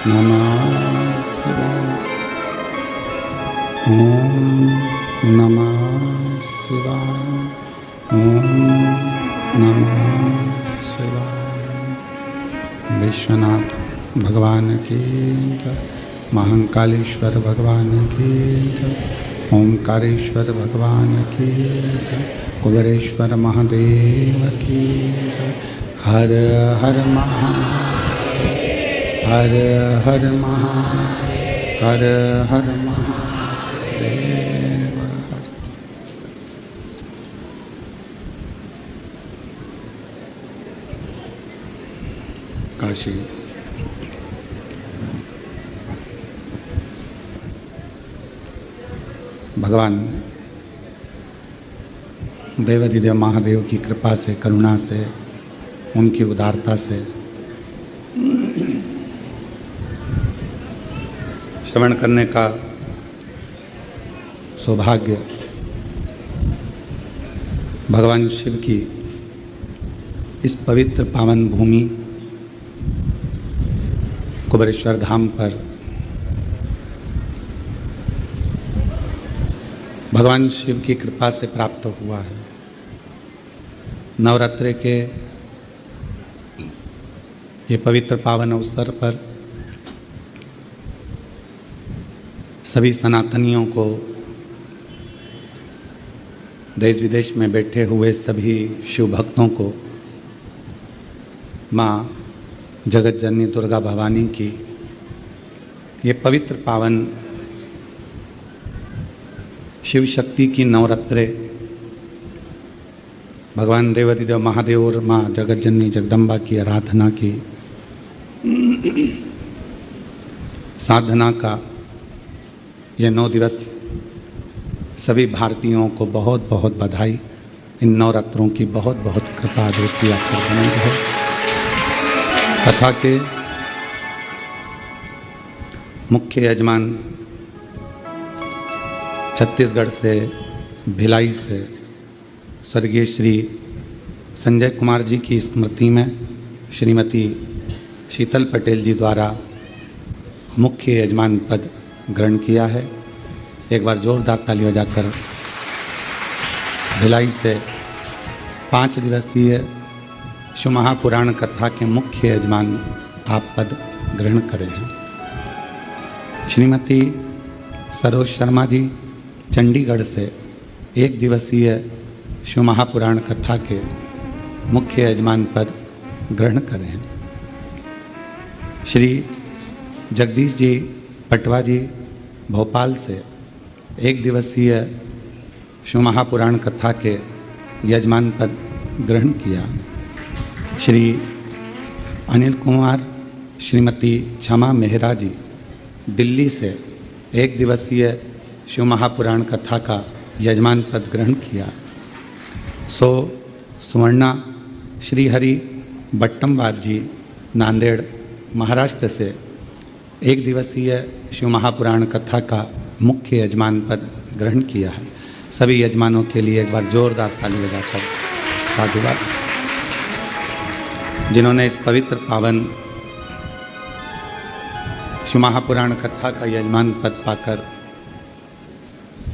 नमः शिवाय। ओम नमः शिवाय। ओम नमः शिवाय। विश्वनाथ भगवान की जय। महाकालेश्वर भगवान की जय। ओंकारेश्वर भगवान की जय। कुबेरेश्वर महादेव की जय। हर हर महादेव, हर हर महादेव, हर हर महादेव। काशी भगवान देवाधिदेव महादेव की कृपा से, करुणा से, उनकी उदारता से श्रवण करने का सौभाग्य भगवान शिव की इस पवित्र पावन भूमि कुबेरेश्वर धाम पर भगवान शिव की कृपा से प्राप्त हुआ है। नवरात्रि के ये पवित्र पावन अवसर पर सभी सनातनियों को, देश विदेश में बैठे हुए सभी शिव भक्तों को माँ जगत जननी दुर्गा भवानी की ये पवित्र पावन शिव शक्ति की नवरात्रे, भगवान देवाधिदेव महादेव और माँ जगत जननी जगदम्बा की आराधना की साधना का ये 9 दिवस सभी भारतीयों को बहुत बहुत बधाई। इन नवरात्रों की बहुत बहुत कृपा दृष्टि आकर बनी है। कथा के मुख्य यजमान छत्तीसगढ़ से, भिलाई से स्वर्गीय श्री संजय कुमार जी की स्मृति में श्रीमती शीतल पटेल जी द्वारा मुख्य यजमान पद ग्रहण किया है। एक बार जोरदार ताली बजाकर भिलाई से 5 दिवसीय शिव महापुराण कथा के मुख्य यजमान आप पद ग्रहण करें हैं। श्रीमती सरोज शर्मा जी चंडीगढ़ से 1 दिवसीय शिव महापुराण कथा के मुख्य यजमान पद ग्रहण करें हैं। श्री जगदीश जी पटवा जी भोपाल से 1 दिवसीय शिव महापुराण कथा के यजमान पद ग्रहण किया। श्री अनिल कुमार श्रीमती क्षमा मेहरा जी दिल्ली से 1 दिवसीय शिव महापुराण कथा का यजमान पद ग्रहण किया। सुवर्णा श्री हरि बट्टमवार जी नांदेड़ महाराष्ट्र से 1 दिवसीय शिव महापुराण कथा का मुख्य यजमान पद ग्रहण किया है। सभी यजमानों के लिए एक बार जोरदार ताली बजाकर साधुवाद, जिन्होंने इस पवित्र पावन शिव महापुराण कथा का यजमान पद पाकर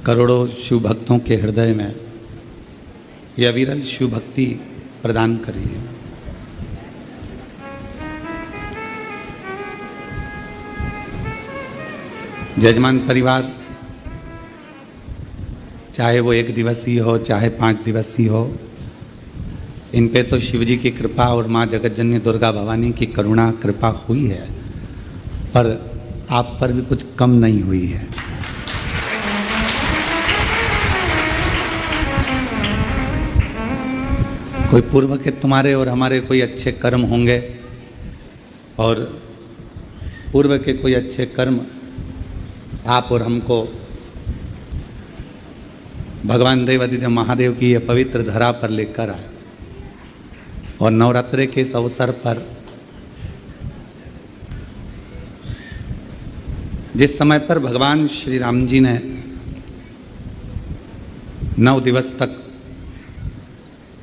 करोड़ों शिव भक्तों के हृदय में यह अविरल शिव भक्ति प्रदान करी है। यजमान परिवार, चाहे वो 1 दिवसीय हो चाहे 5 दिवसीय हो, इन पे तो शिव जी की कृपा और माँ जगत जननी दुर्गा भवानी की करुणा कृपा हुई है, पर आप पर भी कुछ कम नहीं हुई है। कोई पूर्व के तुम्हारे और हमारे कोई अच्छे कर्म होंगे, और पूर्व के कोई अच्छे कर्म आप और हमको भगवान देवाधिदेव महादेव की यह पवित्र धरा पर लेकर आए। और नवरात्रि के इस अवसर पर जिस समय पर भगवान श्री राम जी ने 9 दिवस तक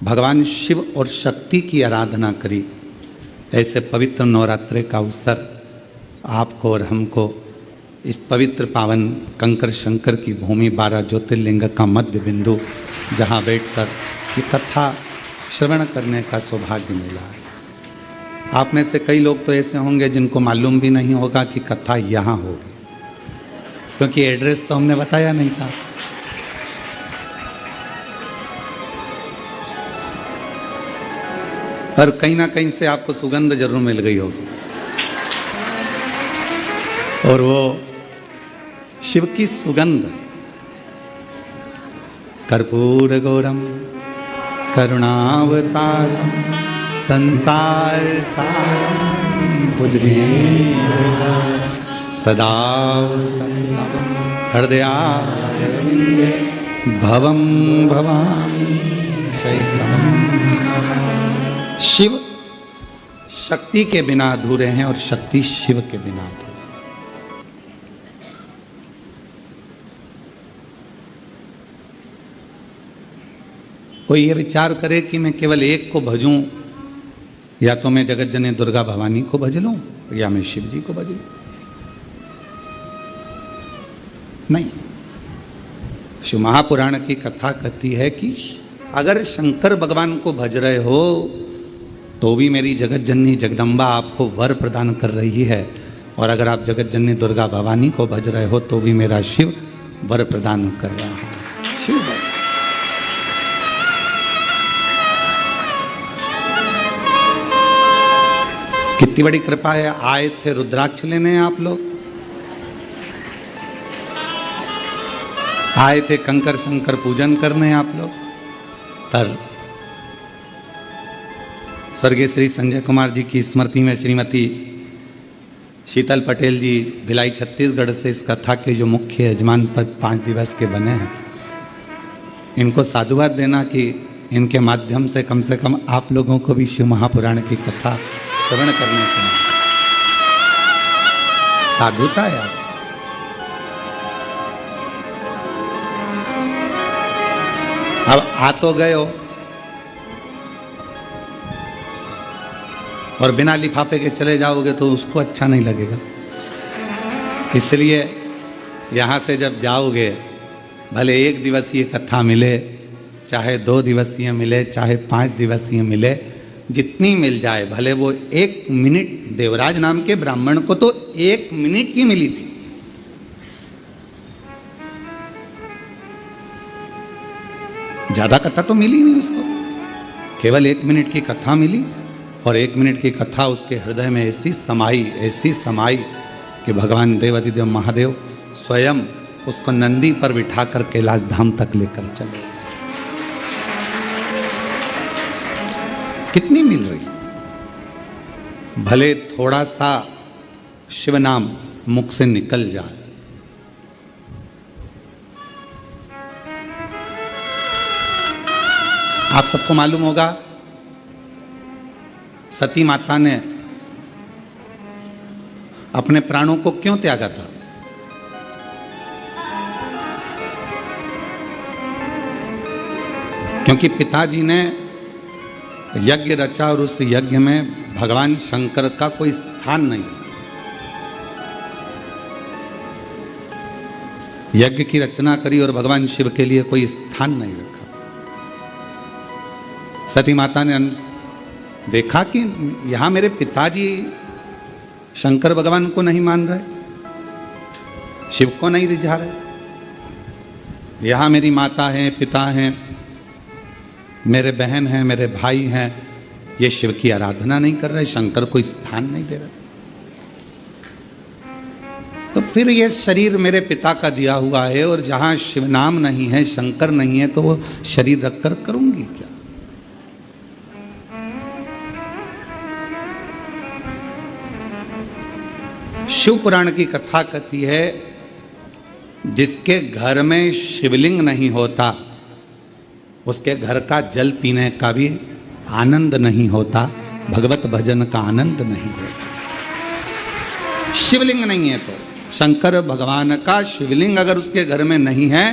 भगवान शिव और शक्ति की आराधना करी, ऐसे पवित्र नवरात्रि का अवसर आपको और हमको इस पवित्र पावन कंकर शंकर की भूमि 12 ज्योतिर्लिंग का मध्य बिंदु जहाँ बैठकर ये कथा श्रवण करने का सौभाग्य मिला है। आप में से कई लोग तो ऐसे होंगे जिनको मालूम भी नहीं होगा कि कथा यहाँ होगी, क्योंकि एड्रेस तो हमने बताया नहीं था। पर कहीं ना कहीं से आपको सुगंध जरूर मिल गई होगी, और वो शिव की सुगंध कर्पूर गौरम करुणावतारम संसार सारम भुजगेन्द्रहारं सदा वसन्तं हृदयारविन्दे भवं भवामि शैलम्। शिव शक्ति के बिना अधूरे हैं और शक्ति शिव के बिना अधूरे। कोई ये विचार करे कि मैं केवल एक को भजूं, या तो मैं जगत जननी दुर्गा भवानी को भज लूं या मैं शिव जी को भज लूं। नहीं, शिव महापुराण की कथा कहती है कि अगर शंकर भगवान को भज रहे हो तो भी मेरी जगत जननी जगदम्बा आपको वर प्रदान कर रही है, और अगर आप जगत जननी दुर्गा भवानी को भज रहे हो तो भी मेरा शिव वर प्रदान कर रहा है। शिव कितनी बड़ी कृपा है। आए थे रुद्राक्ष लेने आप लोग, आए थे कंकर शंकर पूजन करने आप लोग, पर स्वर्गीय श्री संजय कुमार जी की स्मृति में श्रीमती शीतल पटेल जी भिलाई छत्तीसगढ़ से इस कथा के जो मुख्य यजमान पद 5 दिवस के बने हैं, इनको साधुवाद देना कि इनके माध्यम से कम आप लोगों को भी शिव महापुराण की कथा श्रवण करने को साधुता है। अब आ तो गए हो और बिना लिफाफे के चले जाओगे तो उसको अच्छा नहीं लगेगा। इसलिए यहाँ से जब जाओगे, भले 1 दिवसीय कथा मिले, चाहे 2 दिवसीय मिले, चाहे 5 दिवसीय मिले, जितनी मिल जाए, भले वो 1 मिनट, देवराज नाम के ब्राह्मण को तो 1 मिनट की मिली थी। ज्यादा कथा तो मिली नहीं उसको, केवल 1 मिनट की कथा मिली, और 1 मिनट की कथा उसके हृदय में ऐसी समाई कि भगवान देवादिदेव महादेव स्वयं उसको नंदी पर बिठाकर कैलाश धाम तक लेकर चले। कितनी मिल रही, भले थोड़ा सा शिव नाम मुख से निकल जाए। आप सबको मालूम होगा सती माता ने अपने प्राणों को क्यों त्यागा था? क्योंकि पिताजी ने यज्ञ रचा और उस यज्ञ में भगवान शंकर का कोई स्थान नहीं। यज्ञ की रचना करी और भगवान शिव के लिए कोई स्थान नहीं रखा। सती माता ने देखा कि यहां मेरे पिताजी शंकर भगवान को नहीं मान रहे, शिव को नहीं रिझा रहे, यहां मेरी माता है, पिता हैं, मेरे बहन हैं, मेरे भाई हैं, ये शिव की आराधना नहीं कर रहे, शंकर को स्थान नहीं दे रहे, तो फिर ये शरीर मेरे पिता का दिया हुआ है, और जहां शिव नाम नहीं है, शंकर नहीं है, तो वो शरीर रखकर करूंगी क्या? शिव पुराण की कथा कहती है जिसके घर में शिवलिंग नहीं होता उसके घर का जल पीने का भी आनंद नहीं होता, भगवत भजन का आनंद नहीं होता। शिवलिंग नहीं है तो शंकर भगवान का शिवलिंग अगर उसके घर में नहीं है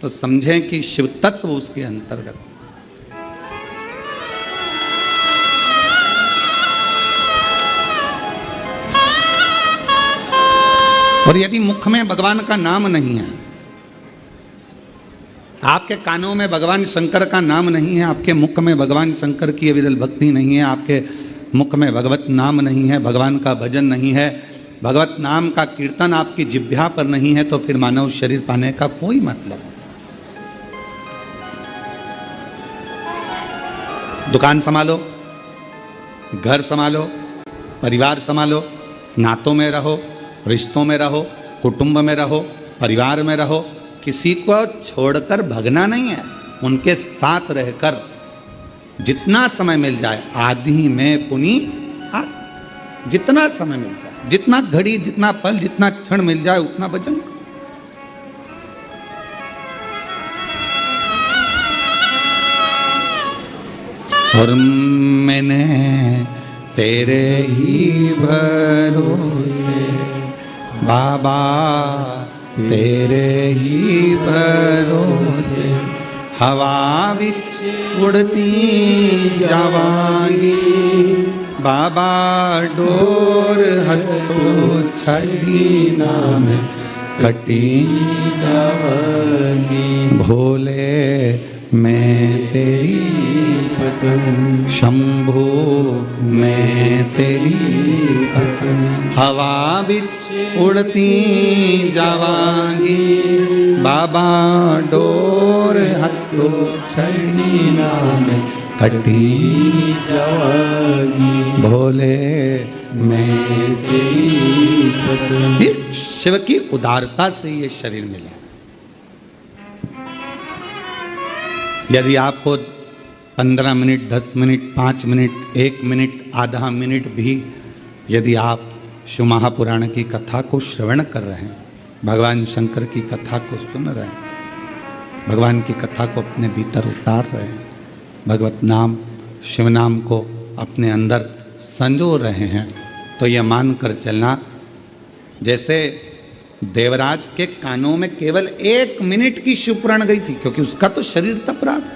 तो समझें कि शिव तत्व उसके अंतर्गत। और यदि मुख में भगवान का नाम नहीं है, आपके कानों में भगवान शंकर का नाम नहीं है, आपके मुख में भगवान शंकर की अविरल भक्ति नहीं है, आपके मुख में भगवत नाम नहीं है, भगवान का भजन नहीं है, भगवत नाम का कीर्तन आपकी जिह्वा पर नहीं है, तो फिर मानव शरीर पाने का कोई मतलब नहीं। दुकान संभालो, घर संभालो, परिवार संभालो, नातों में रहो, रिश्तों में रहो, कुटुंब में रहो, परिवार में रहो, किसी को छोड़कर भगना नहीं है। उनके साथ रहकर जितना समय मिल जाए, आदि में पुनि जितना समय मिल जाए, जितना घड़ी, जितना पल, जितना क्षण मिल जाए, उतना भजन करो। और मैंने तेरे ही भरोसे बाबा, तेरे ही भरोसे हवा विच उड़ती जावांगी बाबा, डोर हथो छड़ी नाम कटी जावांगी। भोले मैं तेरी पतन, शंभो मैं तेरी पतन, हवा बिच उड़ती जावांगी बाबा, डोर हथो छड़ी नाम कटी जावांगी। भोले मैं तेरी पतन। ये शिव की उदारता से ये शरीर मिला। यदि आपको 15 मिनट, 10 मिनट, 5 मिनट, 1 मिनट, आधा मिनट भी यदि आप शिव महापुराण की कथा को श्रवण कर रहे हैं, भगवान शंकर की कथा को सुन रहे हैं, भगवान की कथा को अपने भीतर उतार रहे हैं, भगवत नाम, शिव नाम को अपने अंदर संजो रहे हैं, तो यह मान कर चलना जैसे देवराज के कानों में केवल 1 मिनट की शिवपुराण गई थी, क्योंकि उसका तो शरीर तप रहा था,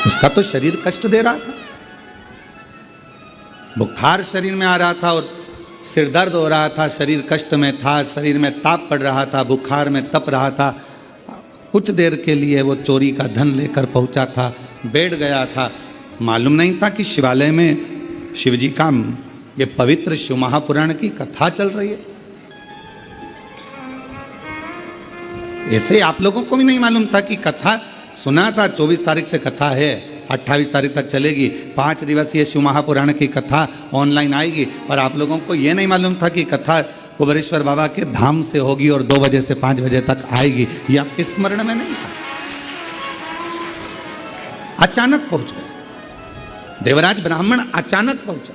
उसका तो शरीर कष्ट दे रहा था, बुखार शरीर में आ रहा था और सिर दर्द हो रहा था, शरीर कष्ट में था, शरीर में ताप पड़ रहा था, बुखार में तप रहा था। कुछ देर के लिए वो चोरी का धन लेकर पहुंचा था, बैठ गया था, मालूम नहीं था कि शिवालय में शिवजी का ये पवित्र शिव महापुराण की कथा चल रही है। ऐसे आप लोगों को भी नहीं मालूम था कि कथा, सुना था 24 तारीख से कथा है, 28 तारीख तक चलेगी, 5 दिवसीय शिव महापुराण की कथा ऑनलाइन आएगी, पर आप लोगों को यह नहीं मालूम था कि कथा कुबेरेश्वर बाबा के धाम से होगी और 2 बजे से 5 बजे तक आएगी। यह आपके स्मरण में नहीं था। अचानक पहुंच गए देवराज ब्राह्मण, अचानक पहुंचा,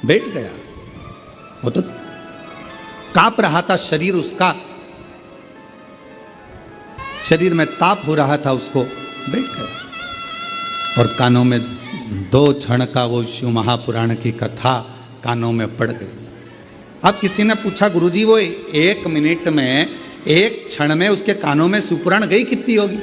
बैठ गया। वो तो कांप रहा था शरीर उसका, शरीर में ताप हो रहा था, उसको बैठ गया और कानों में 2 क्षण का वो शिव महापुराण की कथा कानों में पड़ गई। अब किसी ने पूछा, गुरुजी वो 1 मिनट में, 1 क्षण में उसके कानों में शिवपुराण गई कितनी होगी?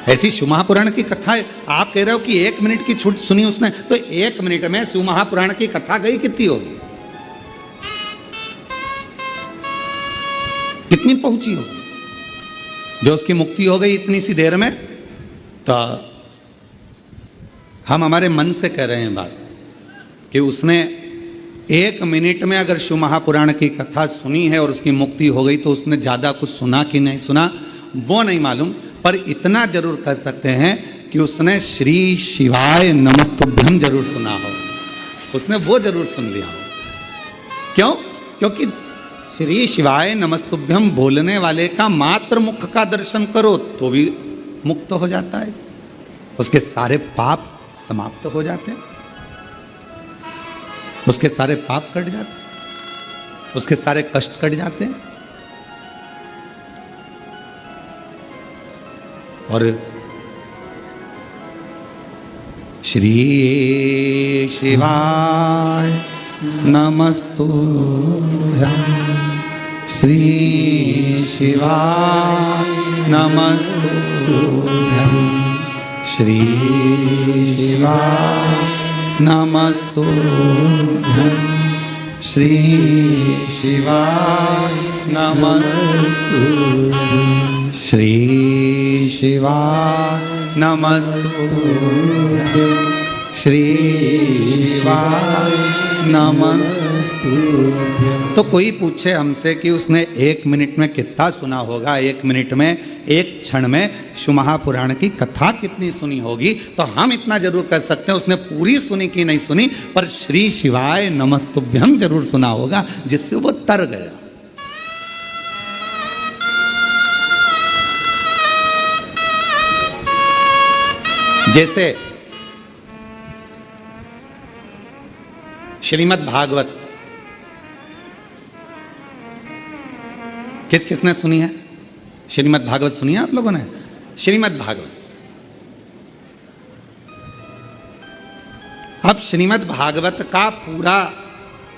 ऐसी शिव महापुराण की कथा आप कह रहे हो कि 1 मिनट की छूट सुनी उसने, तो 1 मिनट में शिव महापुराण की कथा गई कितनी होगी, कितनी पहुंची होगी? जो उसकी मुक्ति हो गई इतनी सी देर में। तो हम हमारे मन से कह रहे हैं बात कि उसने 1 मिनट में अगर शिव महापुराण की कथा सुनी है और उसकी मुक्ति हो गई, तो उसने ज्यादा कुछ सुना कि नहीं सुना वो नहीं मालूम, पर इतना जरूर कह सकते हैं कि उसने श्री शिवाय नमस्तुभ्यम जरूर सुना हो, उसने वो जरूर सुन लिया हो। क्यों? क्योंकि श्री शिवाय नमस्तुभ्यम बोलने वाले का मात्र मुख का दर्शन करो तो भी मुक्त हो जाता है, उसके सारे पाप समाप्त हो जाते हैं, उसके सारे पाप कट जाते हैं, उसके सारे कष्ट कट जाते हैं। और श्री शिवाय नमस्तुभ्यम, श्री शिवाय नमस्तुभ्यम, श्री शिवाय नमस्तुभ्यं श्री शिवाय नमस्तुभ्यं श्री शिवाय नमस्तुभ्यं श्री शिवाय नमस्तुभ्यं। तो कोई पूछे हमसे कि उसने 1 मिनट में कितना सुना होगा, 1 मिनट में, 1 क्षण में शिव महापुराण की कथा कितनी सुनी होगी, तो हम इतना जरूर कह सकते हैं उसने पूरी सुनी कि नहीं सुनी, पर श्री शिवाय नमस्तुभ्यं जरूर सुना होगा, जिससे वो तर गया। जैसे श्रीमद् भागवत किसने सुनी है? श्रीमद् भागवत सुनी है आप लोगों ने? श्रीमद् भागवत, अब श्रीमद् भागवत का पूरा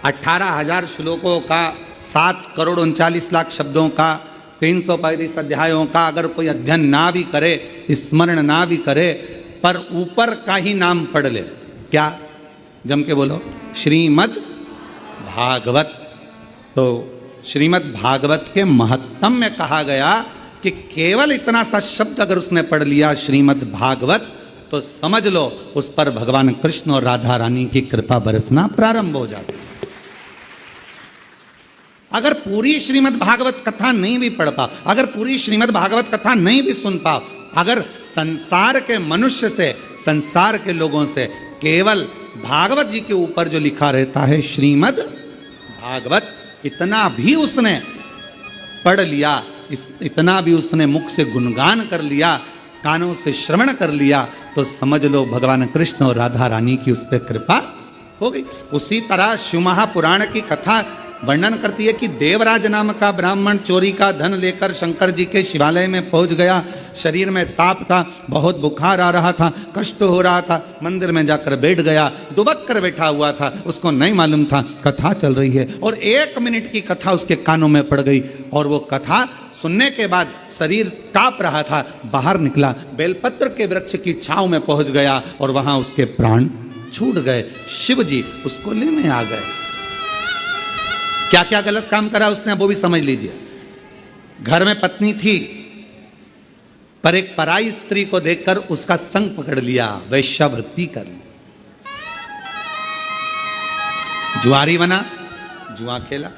18,000 श्लोकों का 7,39,00,000 शब्दों का 335 अध्यायों का अगर कोई अध्ययन ना भी करे, स्मरण ना भी करे, पर ऊपर का ही नाम पढ़ ले, क्या? जम के बोलो, श्रीमद् भागवत। तो श्रीमद् भागवत के महत्तम में कहा गया कि केवल इतना सा शब्द अगर उसने पढ़ लिया श्रीमद् भागवत, तो समझ लो उस पर भगवान कृष्ण और राधा रानी की कृपा बरसना प्रारंभ हो जाती। अगर पूरी श्रीमद् भागवत कथा नहीं भी पढ़ पाओ, अगर पूरी श्रीमद् भागवत कथा नहीं भी सुन पाओ, अगर संसार के मनुष्य से, संसार के लोगों से केवल भागवत जी के ऊपर जो लिखा रहता है श्रीमद् भागवत, इतना भी उसने पढ़ लिया, इतना भी उसने मुख से गुणगान कर लिया, कानों से श्रवण कर लिया, तो समझ लो भगवान कृष्ण और राधा रानी की उस पर कृपा हो गई। उसी तरह शिव महापुराण की कथा वर्णन करती है कि देवराज नाम का ब्राह्मण चोरी का धन लेकर शंकर जी के शिवालय में पहुंच गया। शरीर में ताप था, बहुत बुखार आ रहा था, कष्ट हो रहा था, मंदिर में जाकर बैठ गया, दुबक कर बैठा हुआ था, उसको नहीं मालूम था कथा चल रही है, और 1 मिनट की कथा उसके कानों में पड़ गई, और वो कथा सुनने के बाद शरीर कांप रहा था, बाहर निकला, बेलपत्र के वृक्ष की छांव में पहुंच गया, और वहां उसके प्राण छूट गए। शिव जी उसको लेने आ गए। क्या क्या गलत काम करा उसने, वो भी समझ लीजिए। घर में पत्नी थी, पर एक पराई स्त्री को देखकर उसका संग पकड़ लिया, वैश्यावृत्ति कर ली। जुआरी बना, जुआ खेला,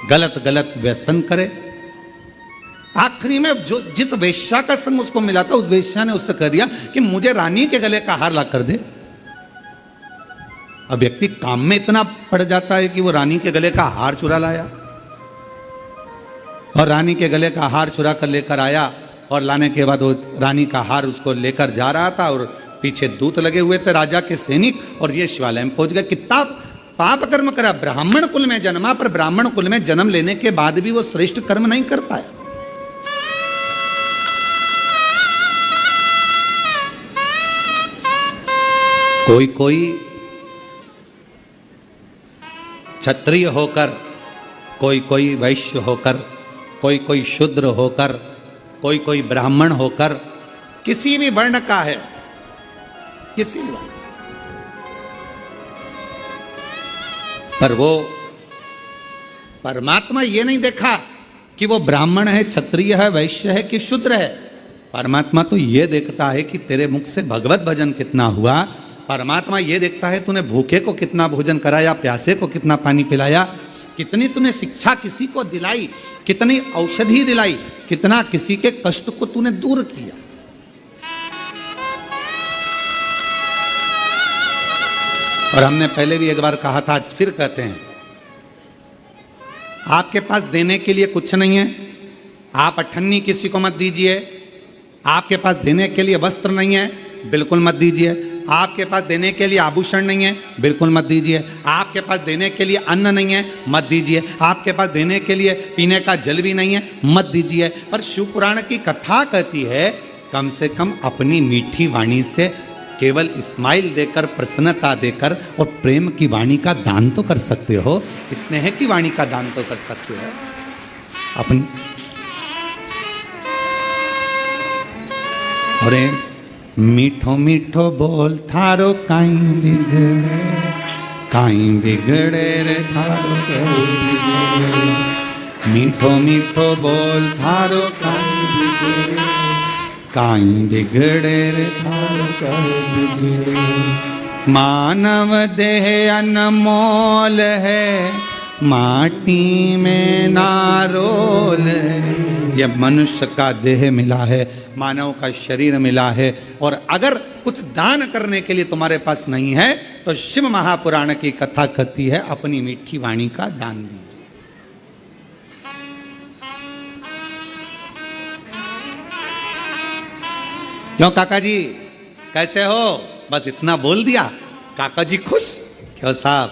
गलत गलत व्यसन करे। आखिरी में जो जिस वेश्या का संग उसको मिला था, उस वेश्या ने उससे कह दिया कि मुझे रानी के गले का हार ला कर दे। अब व्यक्ति काम में इतना पड़ जाता है कि वो रानी के गले का हार चुरा लाया, और रानी के गले का हार चुरा कर लेकर आया, और लाने के बाद वो रानी का हार उसको लेकर जा रहा था, और पीछे दूत लगे हुए थे राजा के सैनिक, और ये शिवालय में पहुंच गए। कितना पाप कर्म करा, ब्राह्मण कुल में जन्मा, पर ब्राह्मण कुल में जन्म लेने के बाद भी वो श्रेष्ठ कर्म नहीं कर पाया। कोई कोई क्षत्रिय होकर, कोई कोई वैश्य होकर, कोई कोई शूद्र होकर, कोई कोई ब्राह्मण होकर, किसी भी वर्ण का है, किसी भी वर्ण, पर वो परमात्मा ये नहीं देखा कि वो ब्राह्मण है, क्षत्रिय है, वैश्य है कि शूद्र है। परमात्मा तो ये देखता है कि तेरे मुख से भगवत भजन कितना हुआ। परमात्मा ये देखता है तूने भूखे को कितना भोजन कराया, प्यासे को कितना पानी पिलाया, कितनी तूने शिक्षा किसी को दिलाई, कितनी औषधि दिलाई, कितना किसी के कष्ट को तूने दूर किया। और हमने पहले भी एक बार कहा था, आज फिर कहते हैं, आपके पास देने के लिए कुछ नहीं है, आप अठन्नी किसी को मत दीजिए। आपके पास देने के लिए वस्त्र नहीं है, बिल्कुल मत दीजिए। आपके पास देने के लिए आभूषण नहीं है, बिल्कुल मत दीजिए। आपके पास देने के लिए अन्न नहीं है, मत दीजिए। आपके पास देने के लिए पीने का जल भी नहीं है, मत दीजिए। पर शिव पुराण की कथा कहती है, कम से कम अपनी मीठी वाणी से केवल स्माइल देकर, प्रसन्नता देकर और प्रेम की वाणी का दान तो कर सकते हो, स्नेह की वाणी का दान तो कर सकते हो। अपनी अरे मीठो मीठो बोल थारो काई बिगड़े, काई बिगड़े रे थारो काई बिगड़े। मीठो मीठो बोल थारो काई बिगड़े, काई बिगड़े रे थारो काई बिगड़े। मानव देह अनमोल है, माटी में नारोल है। यह मनुष्य का देह मिला है, मानव का शरीर मिला है, और अगर कुछ दान करने के लिए तुम्हारे पास नहीं है तो शिव महापुराण की कथा कहती है अपनी मीठी वाणी का दान दीजिए। क्यों काका जी कैसे हो? बस इतना बोल दिया, काका जी खुश? क्यों साहब,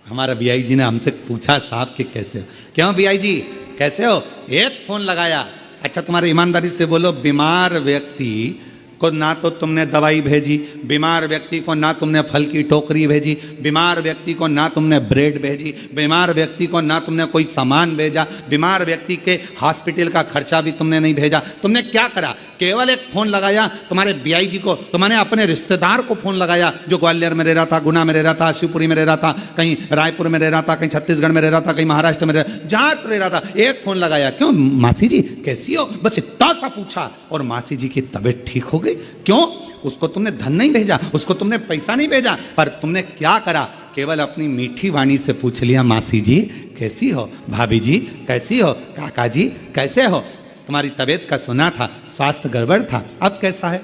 हमारा बीआई जी ने हमसे पूछा साहब कि कैसे हो। क्यों बीआई जी कैसे हो? एक फोन लगाया। अच्छा तुम्हारे ईमानदारी से बोलो, बीमार व्यक्ति को ना तो तुमने दवाई भेजी, बीमार व्यक्ति को ना तुमने फल की टोकरी भेजी, बीमार व्यक्ति को ना तुमने ब्रेड भेजी, बीमार व्यक्ति को ना तुमने कोई सामान भेजा, बीमार व्यक्ति के हॉस्पिटल का खर्चा भी तुमने नहीं भेजा। तुमने क्या करा? केवल एक फोन लगाया तुम्हारे बीआई जी को, तुम्हारे अपने रिश्तेदार को फोन लगाया जो ग्वालियर में रह रहा था, गुना में रह रहा था, शिवपुरी में रह रहा था, कहीं रायपुर में रह रहा था, कहीं छत्तीसगढ़ में रह रहा था, कहीं महाराष्ट्र में जहाँ रह रहा था, एक फोन लगाया। क्यों मासी जी कैसी हो? बस इतना सा पूछा और मासी जी की तबीयत ठीक हो गई। क्यों? उसको तुमने धन नहीं भेजा, उसको तुमने पैसा नहीं भेजा, पर तुमने क्या करा? केवल अपनी मीठी वाणी से पूछ लिया, मासी जी कैसी हो, भाभी जी कैसी हो, काका जी कैसे हो? तुम्हारी तबीयत का सुना था, स्वास्थ्य गड़बड़ था, अब कैसा है?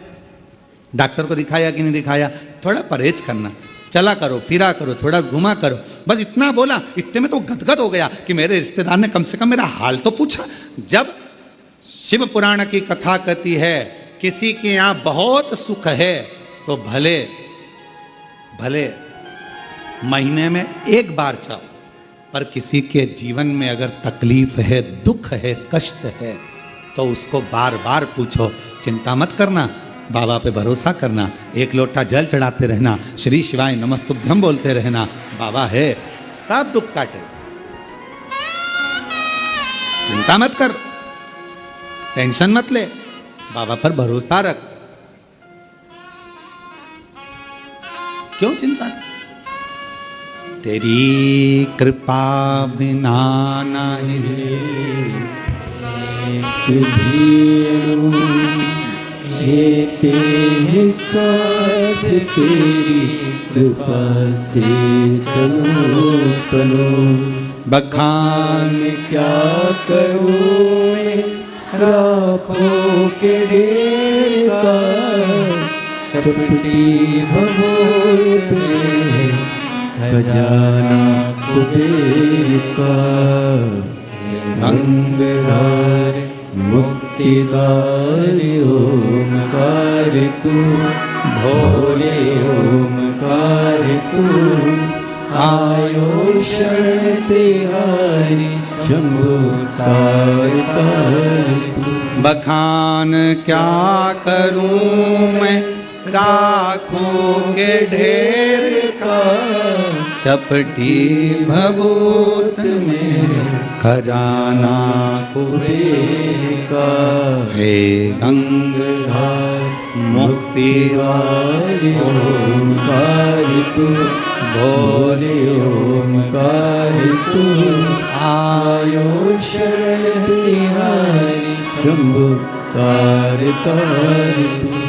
डॉक्टर को दिखाया कि नहीं दिखाया? थोड़ा परहेज करना, चला करो, फिरा करो, थोड़ा घुमा करो। बस इतना बोला, इतने में तो गदगद हो गया कि मेरे रिश्तेदार ने कम से कम मेरा हाल तो पूछा। जब शिव पुराण की कथा कहती है किसी के यहां बहुत सुख है तो भले भले महीने में एक बार जाओ, पर किसी के जीवन में अगर तकलीफ है, दुख है, कष्ट है तो उसको बार बार पूछो। चिंता मत करना, बाबा पे भरोसा करना, एक लोटा जल चढ़ाते रहना, श्री शिवाय नमस्तुभ्यम बोलते रहना, बाबा है सब दुख काटे। चिंता मत कर, टेंशन मत ले, बाबा पर भरोसा रख। क्यों चिंता कर? तेरी कृपा बिना नहीं जीते हैं सांस तेरी कृपा से तनो तनो। बखान क्या करूं मैं राखों के ढेर का, चपटी भगोत में खजाना कुबेर का। अंगहार मुक्तिदार ओमकार तू, भोले ओमकार तू। आयो शरण तिहारी शंभु तार तार तू। बखान क्या करूं मैं राखों के ढेर का, चपटी भभूत में खजाना कुबेर का। हे गंगाधर मुक्तिदार ओमकार तू, भोले ओमकार तू। आयो शरण तिहारी शंभु तार तार तू।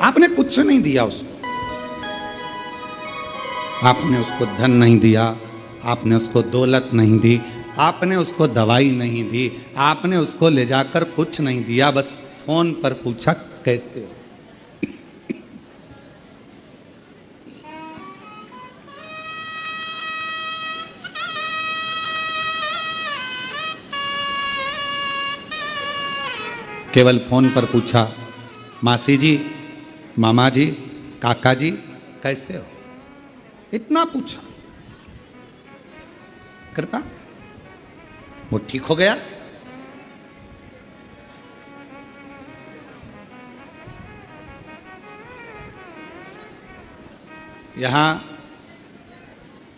आपने कुछ नहीं दिया उसको, आपने उसको धन नहीं दिया, आपने उसको दौलत नहीं दी, आपने उसको दवाई नहीं दी, आपने उसको ले जाकर कुछ नहीं दिया, बस फोन पर पूछा कैसे हो। केवल फोन पर पूछा, मासी जी, मामा जी, काका जी कैसे हो, इतना पूछा। कृपा वो ठीक हो गया। यहां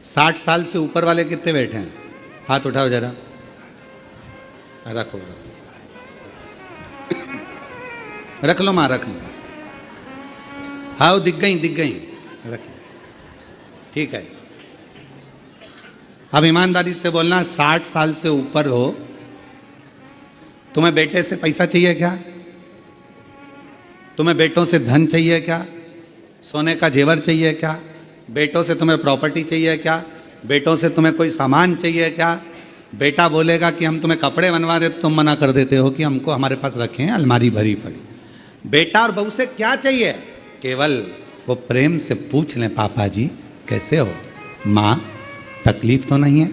60 साल से ऊपर वाले कितने बैठे हैं? हाथ उठाओ जरा, रखो रख लो मां, रख लो। हाँ दिख गई रखिए, ठीक है। अब ईमानदारी से बोलना, 60 साल से ऊपर हो, तुम्हें बेटे से पैसा चाहिए क्या? तुम्हें बेटों से धन चाहिए क्या? सोने का जेवर चाहिए क्या? बेटों से तुम्हें प्रॉपर्टी चाहिए क्या? बेटों से तुम्हें कोई सामान चाहिए क्या? बेटा बोलेगा कि हम तुम्हें कपड़े बनवा दे, तुम मना कर देते हो कि हमको हमारे पास रखे हैं, अलमारी भरी पड़ी। बेटा और बहू से क्या चाहिए? केवल वो प्रेम से पूछ लें, पापा जी कैसे हो? माँ तकलीफ तो नहीं है?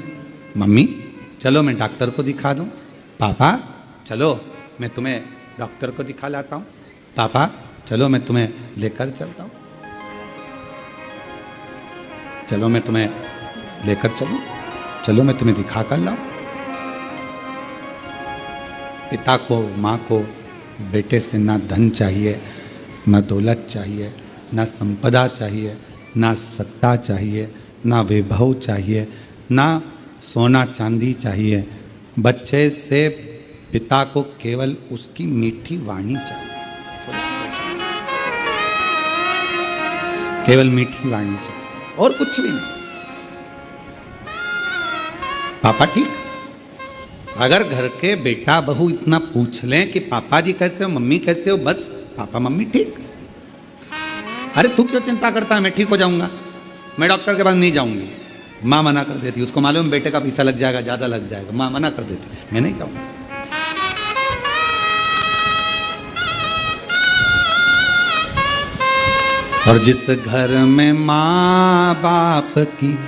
मम्मी चलो मैं डॉक्टर को दिखा दूँ? पापा चलो मैं तुम्हें डॉक्टर को दिखा लाता हूँ? पापा चलो मैं तुम्हें लेकर चलता हूँ? चलो मैं तुम्हें लेकर चलूँ? चलो मैं तुम्हें दिखा कर लाऊं? पिता को, माँ को बेटे से ना धन चाहिए, ना दौलत चाहिए, ना संपदा चाहिए, ना सत्ता चाहिए, ना वैभव चाहिए, ना सोना चांदी चाहिए। बच्चे से पिता को केवल उसकी मीठी वाणी चाहिए, केवल मीठी वाणी चाहिए और कुछ भी नहीं। पापा ठीक? अगर घर के बेटा बहू इतना पूछ लें कि पापा जी कैसे हो, मम्मी कैसे हो, बस पापा मम्मी ठीक। अरे तू क्यों चिंता करता है, मैं ठीक हो जाऊंगा, मैं डॉक्टर के पास नहीं जाऊंगी। माँ मना कर देती, उसको मालूम बेटे का पैसा लग जाएगा, ज्यादा लग जाएगा, माँ मना कर देती, मैं नहीं जाऊंगा। और जिस घर में माँ बाप की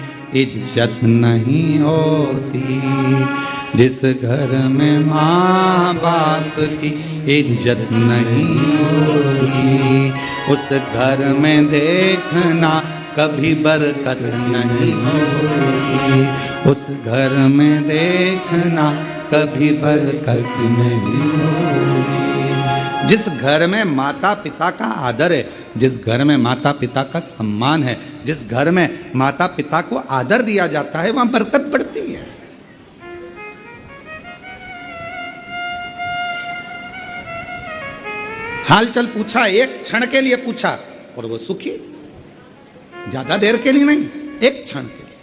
इज्जत नहीं होती, जिस घर में माँ बाप की इज्जत नहीं होती, उस घर में देखना कभी बरकत नहीं होती, उस घर में देखना कभी बरकत नहीं होती। जिस घर में माता पिता का आदर है, जिस घर में माता पिता का सम्मान है, जिस घर में माता पिता को आदर दिया जाता है, वहां बरकत बढ़ती है। हालचाल पूछा, एक क्षण के लिए पूछा और वो सुखी, ज्यादा देर के लिए नहीं, एक क्षण के लिए।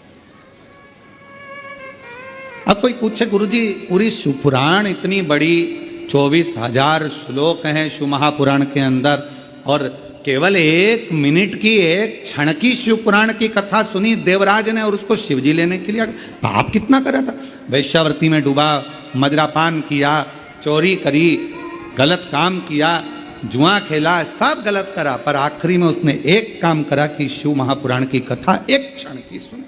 अब कोई पूछे गुरुजी पूरी शिवपुराण इतनी बड़ी 24,000 श्लोक हैं शिव महापुराण के अंदर, और केवल 1 मिनट की, 1 क्षण की शिवपुराण की कथा सुनी देवराज ने और उसको शिवजी लेने के लिए पाप कितना करा था। वैश्यावृत्ति में डूबा, मदिरापान किया, चोरी करी, गलत काम किया, जुआ खेला, सब गलत करा, पर आखिरी में उसने एक काम करा कि शिव महापुराण की कथा 1 क्षण की सुनी।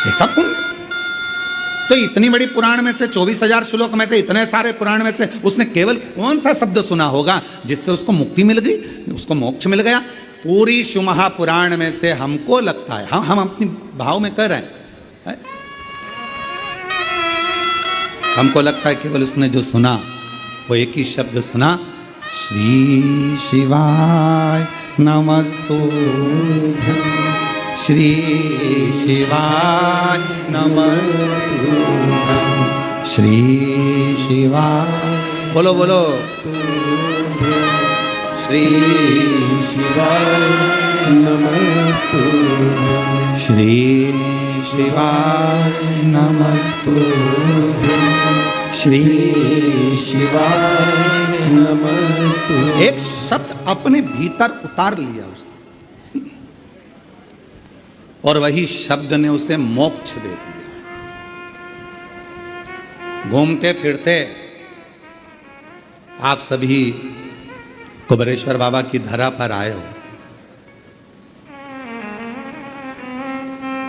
ऐसा पुण्य। तो इतनी बड़ी पुराण में से 24,000 श्लोक में से, इतने सारे पुराण में से उसने केवल कौन सा शब्द सुना होगा जिससे उसको मुक्ति मिल गई, उसको मोक्ष मिल गया? पूरी शिव महापुराण में से हमको लगता है, हम अपनी भाव में कह रहे हैं, हमको लगता है केवल उसने जो सुना वो एक ही शब्द सुना, श्री शिवाय नमस्तुभ्यं, श्री शिवाय नमस्तुभ्यं, श्री शिवाय, बोलो बोलो, श्री शिवाय नमस्तुभ्यं, श्री शिवाय नमस्तुभ्यं, श्री शिवाय नमस्तुभ्यं। एक शब्द अपने भीतर उतार लिया उसने, और वही शब्द ने उसे मोक्ष दे दिया। घूमते फिरते आप सभी कुबेरेश्वर बाबा की धरा पर आए हो,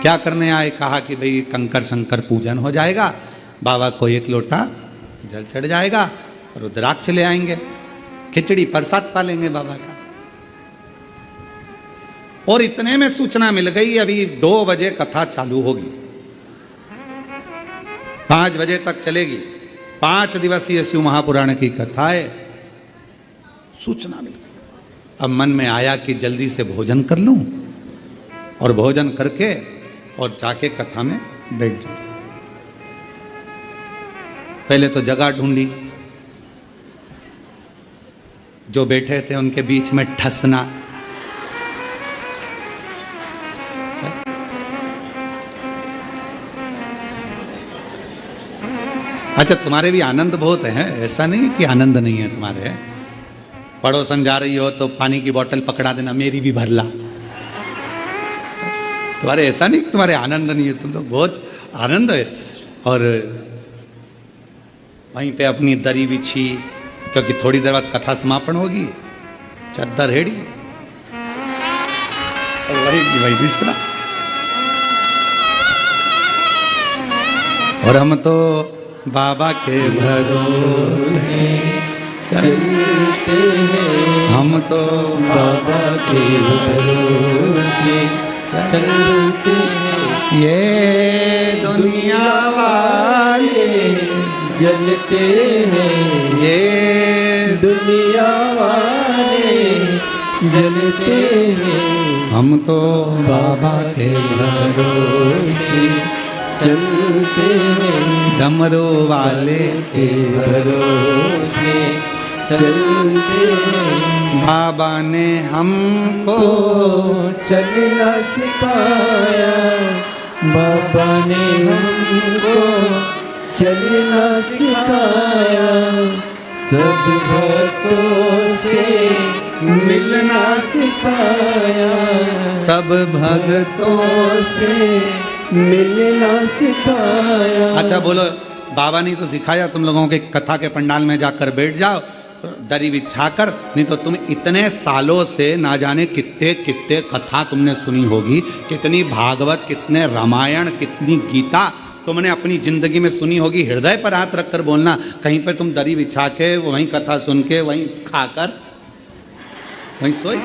क्या करने आए? कहा कि भाई कंकर शंकर पूजन हो जाएगा, बाबा को 1 लोटा जल चढ़ जाएगा, रुद्राक्ष ले आएंगे, खिचड़ी प्रसाद पालेंगे बाबा का। और इतने में सूचना मिल गई अभी 2 बजे कथा चालू होगी, 5 बजे तक चलेगी, 5 दिवसीय शिव महापुराण की कथा है। सूचना मिल गई। अब मन में आया कि जल्दी से भोजन कर लूं, और भोजन करके और जाके कथा में बैठ जाऊं। पहले तो जगह ढूंढी, जो बैठे थे उनके बीच में ठसना। अच्छा, तुम्हारे भी आनंद बहुत है, ऐसा नहीं कि आनंद नहीं है तुम्हारे। पड़ोसन जा रही हो तो पानी की बोतल पकड़ा देना, मेरी भी भर ला। तुम्हारे ऐसा नहीं कि तुम्हारे आनंद नहीं है, तुम तो बहुत आनंद है। और वहीं पे अपनी दरी बिछी, क्योंकि थोड़ी देर बाद कथा समापन होगी, चद्दर हेड़ी और वही विश्रा। और हम तो बाबा के भरोसे चलते हैं, हम तो बाबा के भरोसे चलते हैं। ये दुनिया वाले जलते हैं, ये दुनिया वाले जलते हैं। हम तो बाबा के भरोसे चलते हैं, डमरू वाले के भरोसे चलते हैं। बाबा ने हमको चलना सिखाया, बाबा ने हमको चलना सिखाया। सब भक्तों से मिलना सिखाया, सब भक्तों से मिलना सिखाया। अच्छा बोलो, बाबा ने तो सिखाया तुम लोगों के कथा के पंडाल में जाकर बैठ जाओ दरी बिछाकर, नहीं तो तुम इतने सालों से ना जाने कितने कितने कथा तुमने सुनी होगी, कितनी भागवत, कितने रामायण, कितनी गीता तुमने अपनी जिंदगी में सुनी होगी। हृदय पर हाथ रखकर बोलना, कहीं पर तुम दरी बिछा के वहीं कथा सुन के वहीं खाकर वहीं सोई।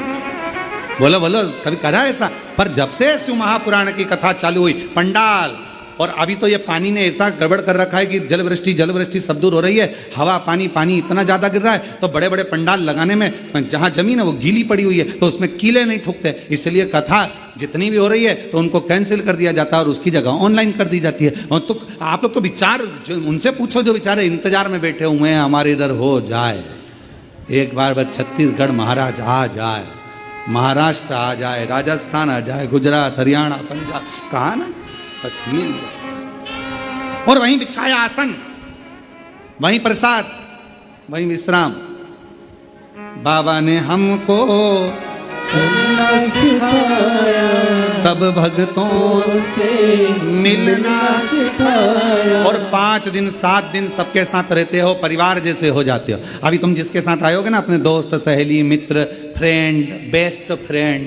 बोलो बोलो, कभी करा ऐसा? पर जब से शिव महापुराण की कथा चालू हुई, पंडाल, और अभी तो ये पानी ने ऐसा गड़बड़ कर रखा है कि जलवृष्टि सब दूर हो रही है, हवा पानी पानी इतना ज़्यादा गिर रहा है, तो बड़े बड़े पंडाल लगाने में जहाँ जमीन है वो गीली पड़ी हुई है, तो उसमें कीले नहीं ठुकते, इसलिए कथा जितनी भी हो रही है तो उनको कैंसिल कर दिया जाता है और उसकी जगह ऑनलाइन कर दी जाती है। और तो आप लोग तो विचार उनसे पूछो जो बेचारे इंतजार में बैठे हुए हैं हमारे इधर हो जाए, एक बार बस छत्तीसगढ़ महाराज आ जाए, महाराष्ट्र आ जाए, राजस्थान आ जाए, गुजरात, हरियाणा, पंजाब, कहा ना, बस मिल गया। और वहीं बिछाया आसन, वहीं प्रसाद, वहीं विश्राम। बाबा ने हमको चलना सिखाया, सब भक्तों से मिलना सिखाया। और 5 दिन 7 दिन सबके साथ रहते हो, परिवार जैसे हो जाते हो। अभी तुम जिसके साथ आयोगे ना, अपने दोस्त, सहेली, मित्र, फ्रेंड, बेस्ट फ्रेंड,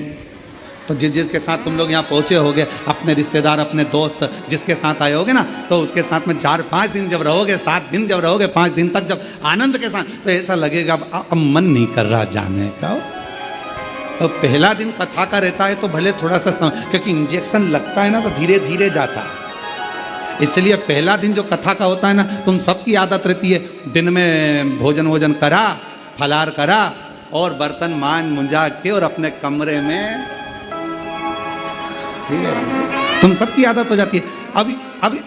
तो जिसके साथ तुम लोग यहाँ पहुँचे होगे, अपने रिश्तेदार, अपने दोस्त जिसके साथ आए होगे ना, तो उसके साथ में 4-5 दिन जब रहोगे, 7 दिन जब रहोगे, 5 दिन तक जब आनंद के साथ, तो ऐसा लगेगा अब मन नहीं कर रहा जाने का। तो पहला दिन कथा का रहता है तो भले थोड़ा सा क्योंकि इंजेक्शन लगता है ना तो धीरे धीरे जाता है, इसलिए पहला दिन जो कथा का होता है ना, तुम सबकी आदत रहती है दिन में भोजन वोजन करा, फलार करा और बर्तन मान मुंजा के और अपने कमरे में, ठीक है, तुम सबकी आदत हो जाती है।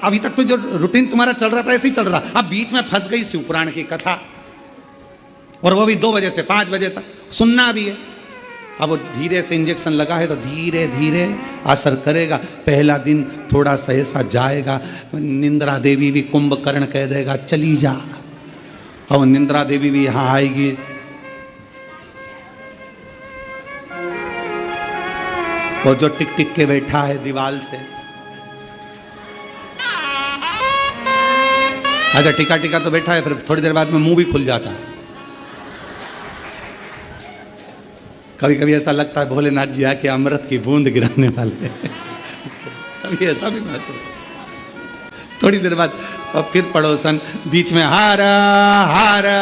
अभी तक तो जो रूटीन तुम्हारा चल रहा था ऐसे ही चल रहा, अब बीच में फंस गई शिव पुराण की कथा, और वो भी 2 बजे से 5 बजे तक सुनना भी है। अब वो धीरे से इंजेक्शन लगा है तो धीरे धीरे असर करेगा। पहला दिन थोड़ा सा ऐसा जाएगा, निंद्रा देवी भी कुंभकर्ण कह देगा चली जा, और निंद्रा देवी भी यहाँ आएगी, और जो टिक टिक के बैठा है दीवाल से, अच्छा टिका टिका तो बैठा है, फिर थोड़ी देर बाद में मुंह भी खुल जाता है। कभी कभी ऐसा लगता है भोलेनाथ जी आके अमृत की बूंद गिराने वाले कभी ऐसा भी महसूस। थोड़ी देर बाद और फिर पड़ोसन बीच में हारा हारा,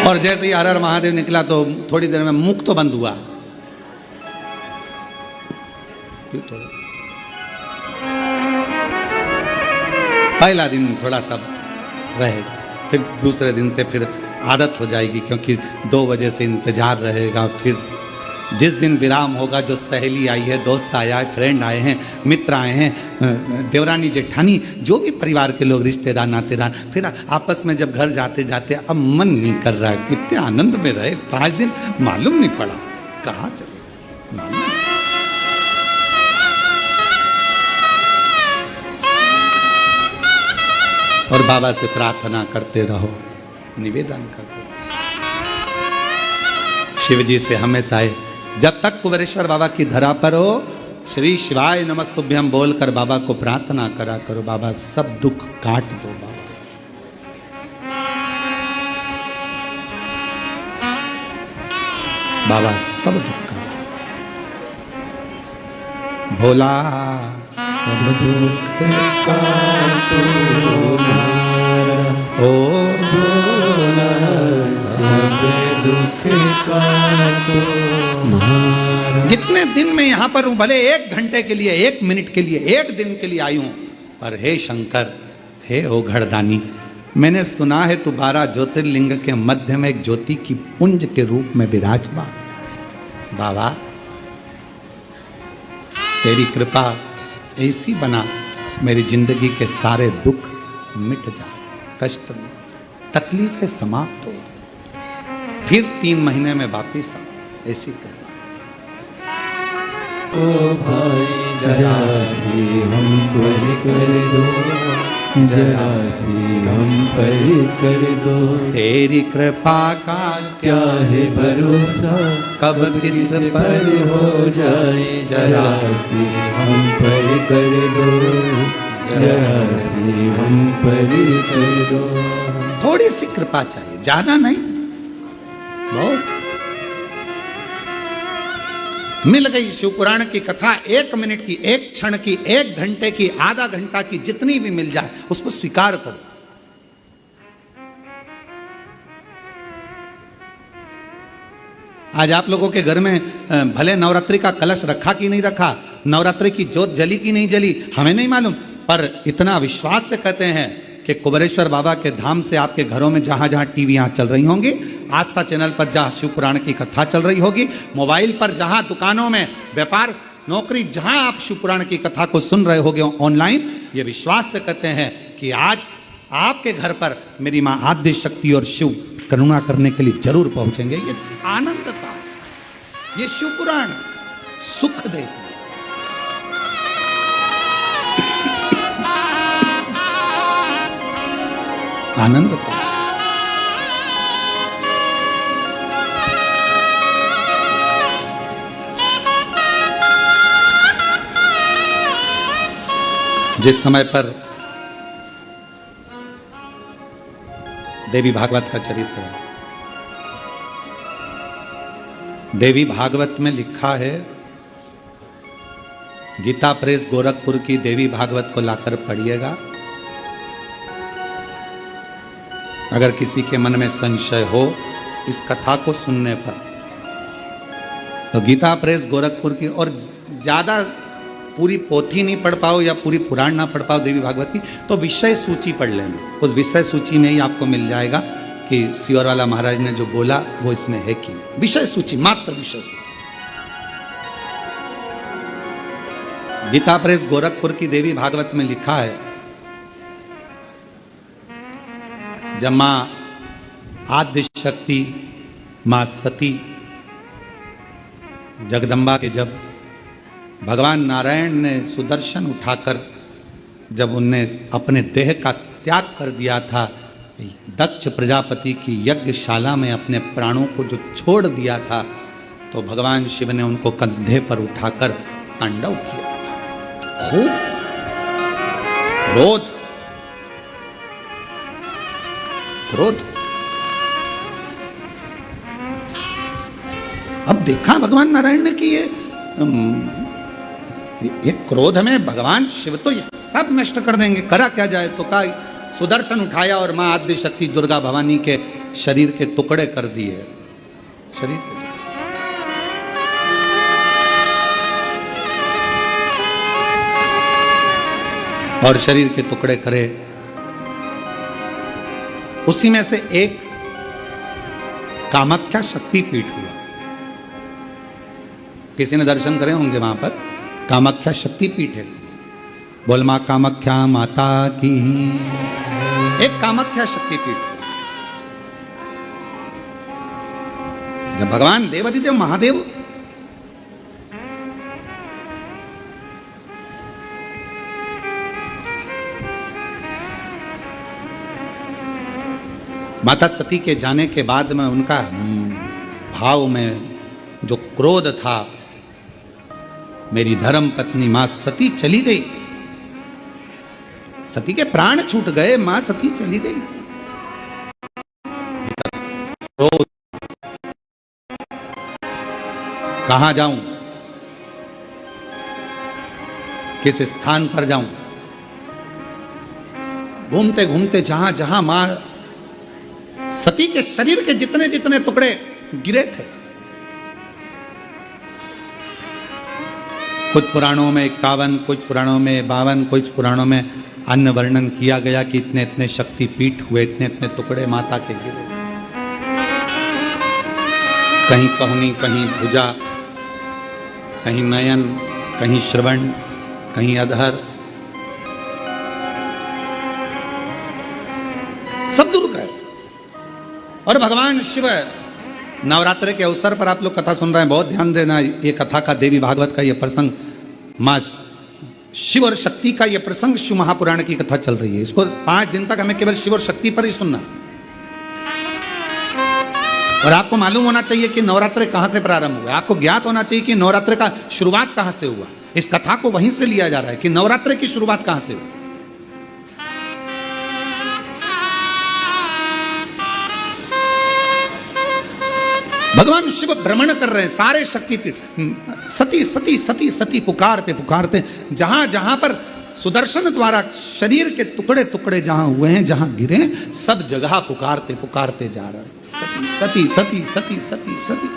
और जैसे ही हर हर महादेव निकला तो थोड़ी देर में मुख तो बंद हुआ, पहला दिन थोड़ा सा रहेगा, फिर दूसरे दिन से फिर आदत हो जाएगी, क्योंकि 2 बजे से इंतजार रहेगा, फिर जिस दिन विराम होगा, जो सहेली आई है, दोस्त आया है, फ्रेंड आए हैं, मित्र आए हैं, देवरानी जेठानी, जो भी परिवार के लोग, रिश्तेदार नातेदार, फिर आपस में जब घर जाते जाते अब मन नहीं कर रहा है, कितने आनंद में रहे 5 दिन, मालूम नहीं पड़ा कहाँ चले, मालूम नहीं। और बाबा से प्रार्थना करते रहो, निवेदन करते रहो। शिव जी से हमेशा जब तक कुबेरेश्वर बाबा की धरा पर हो, श्री शिवाय नमस्तुभ्यम बोलकर बाबा को प्रार्थना करा करो, बाबा सब दुख काट दो, बाबा सब दुख काट, भोला सब दुख काटो, ओ भोला सब दुख काटो। जितने दिन में यहाँ पर हूँ, भले 1 घंटे के लिए, 1 मिनट के लिए, 1 दिन के लिए आई हूँ, पर हे शंकर, हे ओघड़दानी, मैंने सुना है तू 12 ज्योतिर्लिंग के मध्य में एक ज्योति की पुंज के रूप में विराजमान। बाबा तेरी कृपा ऐसी बना, मेरी जिंदगी के सारे दुख मिट जाए, कष्ट में तकलीफें समाप्त हो, फिर 3 महीने में वापिस आ, ऐसी कृपा। ओ भाई जरा सी हम पर कर दो, जरा सी हम पर कर दो, तेरी कृपा का क्या है भरोसा, कब किस पर हो जाए, जरा सी हम पर कर दो, जरा सी हम पर कर दो। थोड़ी सी कृपा चाहिए, ज्यादा नहीं, बहुत। मिल गई शिवपुराण की कथा, 1 मिनट की, 1 क्षण की, 1 घंटे की, आधा घंटा की, जितनी भी मिल जाए उसको स्वीकार करो। आज आप लोगों के घर में भले नवरात्रि का कलश रखा कि नहीं रखा, नवरात्रि की ज्योत जली कि नहीं जली, हमें नहीं मालूम, पर इतना विश्वास से कहते हैं कि कुबेरेश्वर बाबा के धाम से आपके घरों में जहां जहां टीवियां चल रही होंगी, आस्था चैनल पर जहां शिव पुराण की कथा चल रही होगी, मोबाइल पर जहां, दुकानों में, व्यापार, नौकरी, जहां आप शिव पुराण की कथा को सुन रहे होगे ऑनलाइन, ये विश्वास से कहते हैं कि आज आपके घर पर मेरी मां आद्य शक्ति और शिव करुणा करने के लिए जरूर पहुंचेंगे। ये आनंदता, ये शिव पुराण सुख देते हैं। आनंद का जिस समय पर देवी भागवत का चरित्र है, देवी भागवत में लिखा है, गीता प्रेस गोरखपुर की देवी भागवत को लाकर पढ़िएगा। अगर किसी के मन में संशय हो इस कथा को सुनने पर, तो गीता प्रेस गोरखपुर की, और ज़्यादा पूरी पोथी नहीं पढ़ पाओ या पूरी पुराण ना पढ़ पाओ देवी भागवत की, तो विषय सूची पढ़ लेना। उस विषय सूची में ही आपको मिल जाएगा कि सियोर वाला महाराज ने जो बोला वो इसमें है कि नहीं। विषय सूची, मात्र विषय सूची। गीता प्रेस गोरखपुर की देवी भागवत में लिखा है, जब मां आद्य शक्ति, मां सती जगदम्बा के, जब भगवान नारायण ने सुदर्शन उठाकर जब उनने अपने देह का त्याग कर दिया था, दक्ष प्रजापति की यज्ञशाला में अपने प्राणों को जो छोड़ दिया था, तो भगवान शिव ने उनको कंधे पर उठाकर तांडव किया था। खूब क्रोध, क्रोध। अब देखा भगवान नारायण ने कि ये क्रोध में भगवान शिव तो ये सब नष्ट कर देंगे, करा क्या जाए, तो कहा सुदर्शन उठाया और मां आद्य शक्ति दुर्गा भवानी के शरीर के टुकड़े कर दिए, शरीर के और शरीर के टुकड़े करे। उसी में से एक कामाख्या शक्ति पीठ हुआ। किसी ने दर्शन करे होंगे वहां पर, कामाख्या शक्तिपीठ है। बोल मां कामाख्या माता की, एक कामाख्या शक्तिपीठ। जब भगवान देवाधिदेव महादेव माता सती के जाने के बाद में उनका भाव में जो क्रोध था, मेरी धर्म पत्नी मां सती चली गई, सती के प्राण छूट गए, मां सती चली गई। क्रोध, कहां जाऊं, किस स्थान पर जाऊं। घूमते घूमते जहां जहां मां सती के शरीर के जितने जितने टुकड़े गिरे थे, कुछ पुराणों में 51, कुछ पुराणों में 52, कुछ पुराणों में अन्य वर्णन किया गया कि इतने इतने शक्तिपीठ हुए, इतने इतने टुकड़े माता के गिरे। कहीं कहनी, कहीं भुजा, कहीं नयन, कहीं श्रवण, कहीं अधर, सब दूर गए। और भगवान शिव, नवरात्र के अवसर पर आप लोग कथा सुन रहे हैं, बहुत ध्यान देना। ये कथा का, देवी भागवत का ये प्रसंग, मां शिव और शक्ति का ये प्रसंग शिव महापुराण की कथा चल रही है। इसको 5 दिन तक हमें केवल शिव और शक्ति पर ही सुनना। और आपको मालूम होना चाहिए कि नवरात्र कहां से प्रारंभ हुआ। आपको ज्ञात होना चाहिए कि नवरात्र का शुरुआत कहां से हुआ। इस कथा को वहीं से लिया जा रहा है कि नवरात्र की शुरुआत कहां से हुई। भगवान शिव भ्रमण कर रहे हैं सारे शक्तिपीठ, सती सती सती सती पुकारते पुकारते, जहां जहां पर सुदर्शन द्वारा शरीर के टुकड़े टुकड़े जहां हुए हैं, जहां गिरे, सब जगह पुकारते पुकारते जा रहे हैं, सती सती सती सती सती।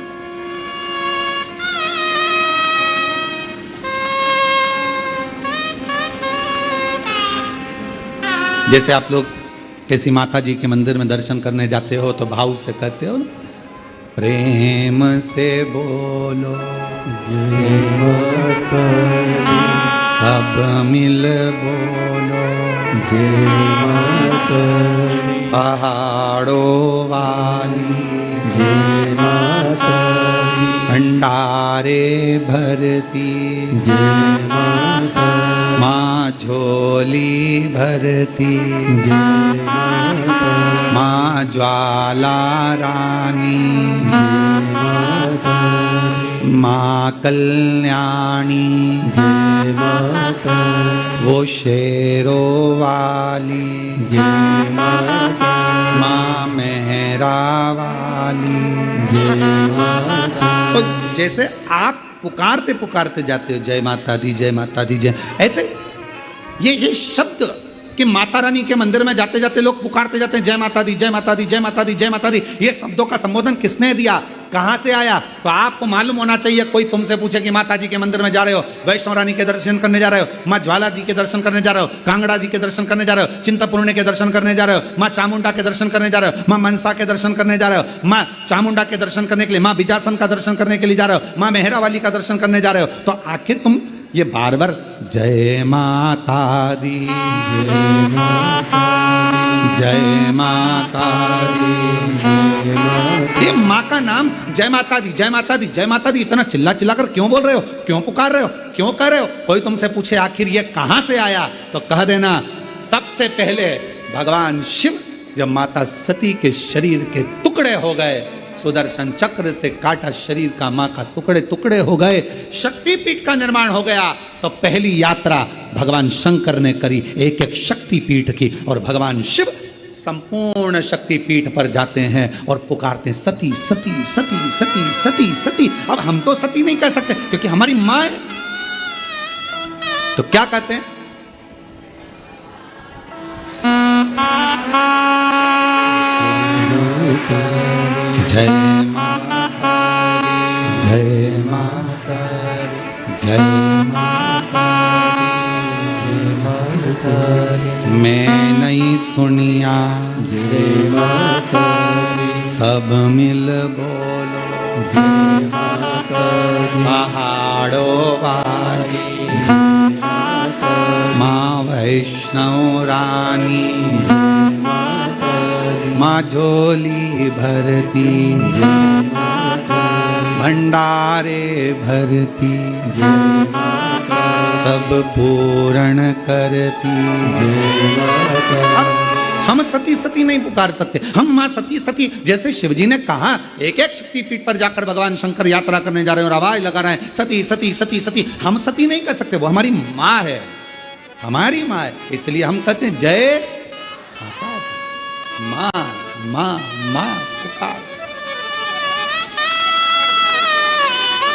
जैसे आप लोग किसी माता जी के मंदिर में दर्शन करने जाते हो तो भाव से कहते हो, प्रेम से बोलो जय माता दी, सब मिल बोलो जय माता दी, पहाड़ों वाली जय माता दी, भंडारे भरती जय माता दी, माँ झोली भरती जय माता दी, माँ ज्वाला रानी जय माता दी, माँ कल्याणी जय माता दी, वो शेरों वाली जय माता दी, माँ मेहरा वाली। जय माता तो जैसे आप पुकारते पुकारते जाते हो जय माता दी जय माता दी जय, ऐसे ये शब्द कि माता रानी के मंदिर में जाते जाते लोग पुकारते जाते हैं जय माता दी जय माता दी जय माता दी जय माता दी। ये शब्दों का संबोधन किसने दिया, कहां से आया? तो आपको मालूम होना चाहिए। कोई तुमसे पूछे कि माता जी के मंदिर में जा रहे हो, वैष्णव रानी के दर्शन करने जा रहे हो, माँ ज्वाला जी के दर्शन करने जा रहे हो, कांगड़ा जी के दर्शन करने जा रहे हो, चिंतापूर्णी के दर्शन करने जा रहे हो, माँ चामुंडा के दर्शन करने जा रहे हो, माँ मनसा के दर्शन करने जा रहे हो, माँ चामुंडा के दर्शन करने के लिए, माँ बिजासन का दर्शन करने के लिए जा रहे हो, माँ मेहरा वाली का दर्शन करने जा रहे हो, तो आखिर तुम ये बार बार जय माता दी जय माता दी, ये माँ का नाम जय माता दी जय माता दी जय माता दी इतना चिल्ला चिल्ला कर क्यों बोल रहे हो, क्यों पुकार रहे हो, क्यों कर रहे हो? कोई तुमसे पूछे आखिर ये कहां से आया, तो कह देना सबसे पहले भगवान शिव जब माता सती के शरीर के टुकड़े हो गए, सुदर्शन चक्र से काटा शरीर का मां का टुकड़े टुकड़े हो गए, शक्तिपीठ का निर्माण हो गया, तो पहली यात्रा भगवान शंकर ने करी एक एक शक्तिपीठ की, और भगवान शिव संपूर्ण शक्तिपीठ पर जाते हैं और पुकारते सती सती सती सती सती सती। अब हम तो सती नहीं कह सकते क्योंकि हमारी मां है, तो क्या कहते हैं? जय माता जय माता जय माता मैं नहीं सुनिया जय माता सब मिल बोलो जय माता दी, पहाड़ो वाली जय माता दी, माँ वैष्णव रानी, जय माता दी, माँ झोली भरती, जय माता दी, भंडारे भरती, जय माता दी, सब पूर्ण करती। जय माता दी। हम सती सती नहीं पुकार सकते, हम माँ सती सती, जैसे शिवजी ने कहा एक एक शक्तिपीठ पर जाकर भगवान शंकर यात्रा करने जा रहे हैं और आवाज लगा रहे हैं सती सती सती सती। हम सती नहीं कर सकते, वो हमारी माँ है, हमारी माँ है, इसलिए हम कहते हैं जय माता दी। माँ माँ माँ पुकार।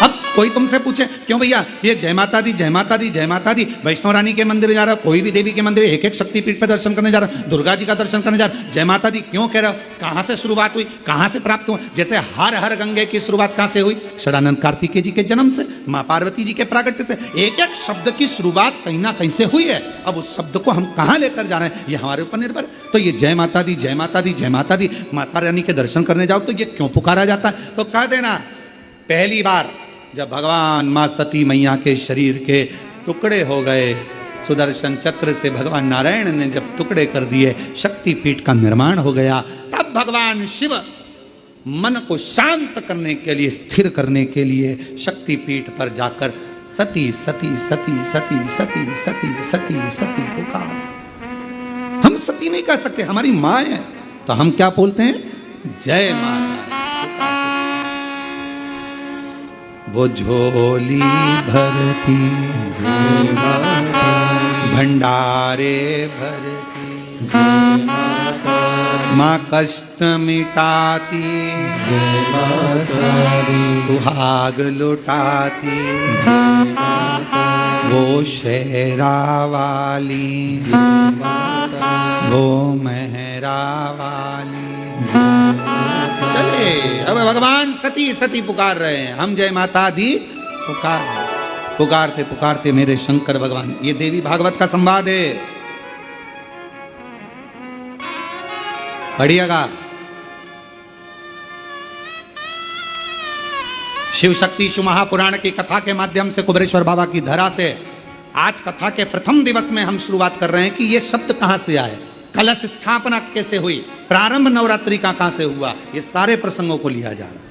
अब कोई तुमसे पूछे क्यों भैया ये जय माता दी जय माता दी जय माता दी, वैष्णव रानी के मंदिर जा रहा, कोई भी देवी के मंदिर, एक एक शक्तिपीठ पर दर्शन करने जा रहा, दुर्गा जी का दर्शन करने जा रहा, जय माता दी क्यों कह रहा हो? कहां से शुरुआत हुई, कहां से प्राप्त हुआ? जैसे हर हर गंगे की शुरुआत कहां से हुई? षडानंद कार्तिकेय जी के जन्म से, माँ पार्वती जी के प्रागट्य से। एक एक शब्द की शुरुआत कहीं ना कहीं से हुई है। अब उस शब्द को हम कहां लेकर जा रहे हैं ये हमारे ऊपर निर्भर है। तो ये जय माता दी जय माता दी जय माता दी, माता रानी के दर्शन करने जाओ तो ये क्यों पुकारा जाता है? तो कह देना पहली बार जब भगवान माँ सती मैया के शरीर के टुकड़े हो गए, सुदर्शन चक्र से भगवान नारायण ने जब टुकड़े कर दिए, शक्तिपीठ का निर्माण हो गया, तब भगवान शिव मन को शांत करने के लिए, स्थिर करने के लिए शक्तिपीठ पर जाकर सती सती सती सती सती सती सती सती पुकार। हम सती नहीं कह सकते, हमारी माँ है, तो हम क्या बोलते हैं? जय माता। वो झोली भरती, जय माता दी, भंडारे भरती, जय माता दी, माँ कष्ट मिटाती, जय माता दी, सुहाग लुटाती, जय माता दी, वो शेरा वाली, जय माता दी, वो मेहरा वाली। जय माता चले अब भगवान सती सती पुकार रहे हैं, हम जय माता दी पुकार रहे हैं। पुकारते पुकारते मेरे शंकर भगवान, ये देवी भागवत का संवाद है, पढ़िएगा। शिव शक्ति शिव महापुराण की कथा के माध्यम से कुबेरेश्वर बाबा की धरा से आज कथा के प्रथम दिवस में हम शुरुआत कर रहे हैं कि ये शब्द कहां से आए, कलश स्थापना कैसे हुई, प्रारंभ नवरात्रि का कहां से हुआ, ये सारे प्रसंगों को लिया जा रहा है।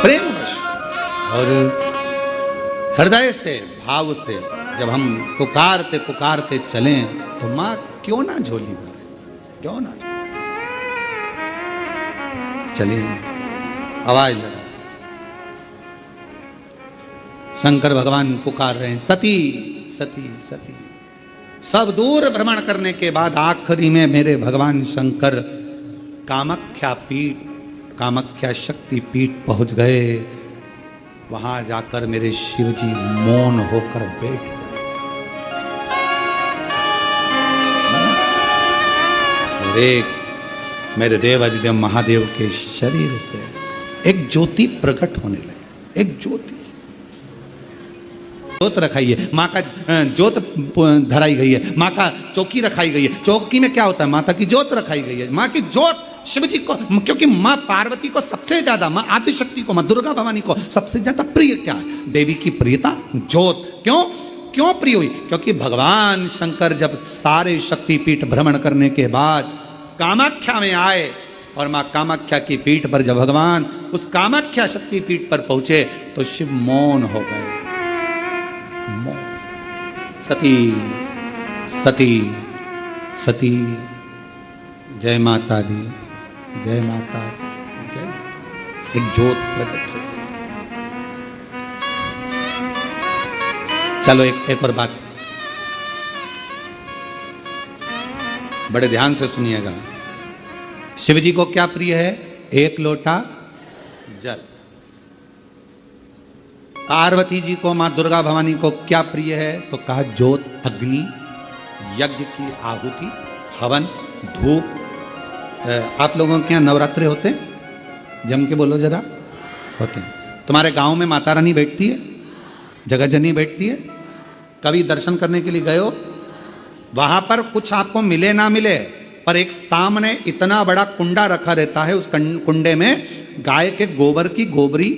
प्रेमवश और हृदय से, भाव से जब हम पुकारते पुकारते चलें तो मां क्यों ना झोली भरे, क्यों ना। चलिए आवाज लगा, शंकर भगवान पुकार रहे हैं सती सती सती। सब दूर भ्रमण करने के बाद आखिरी में मेरे भगवान शंकर कामाख्या पीठ, कामाख्या शक्ति पीठ पहुंच गए। वहां जाकर मेरे शिवजी मौन होकर बैठ गए। और एक मेरे देवाधिदेव महादेव के शरीर से एक ज्योति प्रकट होने लगी, एक ज्योति, ज्योत रखाई है, माँ का ज्योत धराई गई है, माँ का चौकी रखाई गई है। चौकी में क्या होता है? माता की ज्योत रखाई गई है। माँ की ज्योत शिव जी को, क्योंकि माँ पार्वती को सबसे ज्यादा, माँ आदिशक्ति को, माँ दुर्गा भवानी को सबसे ज्यादा प्रिय क्या है? देवी की प्रियता ज्योत। क्यों क्यों प्रिय हुई? क्योंकि भगवान शंकर जब सारे शक्तिपीठ भ्रमण करने के बाद कामाख्या में आए और माँ कामाख्या की पीठ पर जब भगवान उस कामाख्या शक्ति पीठ पर पहुंचे तो शिव मौन हो गए। मौन। सती सती सती, जय माता दी जय माता दी जय माता। एक ज्योत प्रकट हो गई। चलो एक और बात बड़े ध्यान से सुनिएगा। शिव जी को क्या प्रिय है? एक लोटा जल। पार्वती जी को, मां दुर्गा भवानी को क्या प्रिय है? तो कहा ज्योत, अग्नि, यज्ञ की आहुति, हवन, धूप। आप लोगों के यहाँ नवरात्रे होते हैं? जम के बोलो जरा। होते हैं। तुम्हारे गांव में माता रानी बैठती है? जगत जननी बैठती है। कभी दर्शन करने के लिए गए हो, वहां पर कुछ आपको मिले ना मिले, पर एक सामने इतना बड़ा कुंडा रखा रहता है, उस कुंडे में गाय के गोबर की गोबरी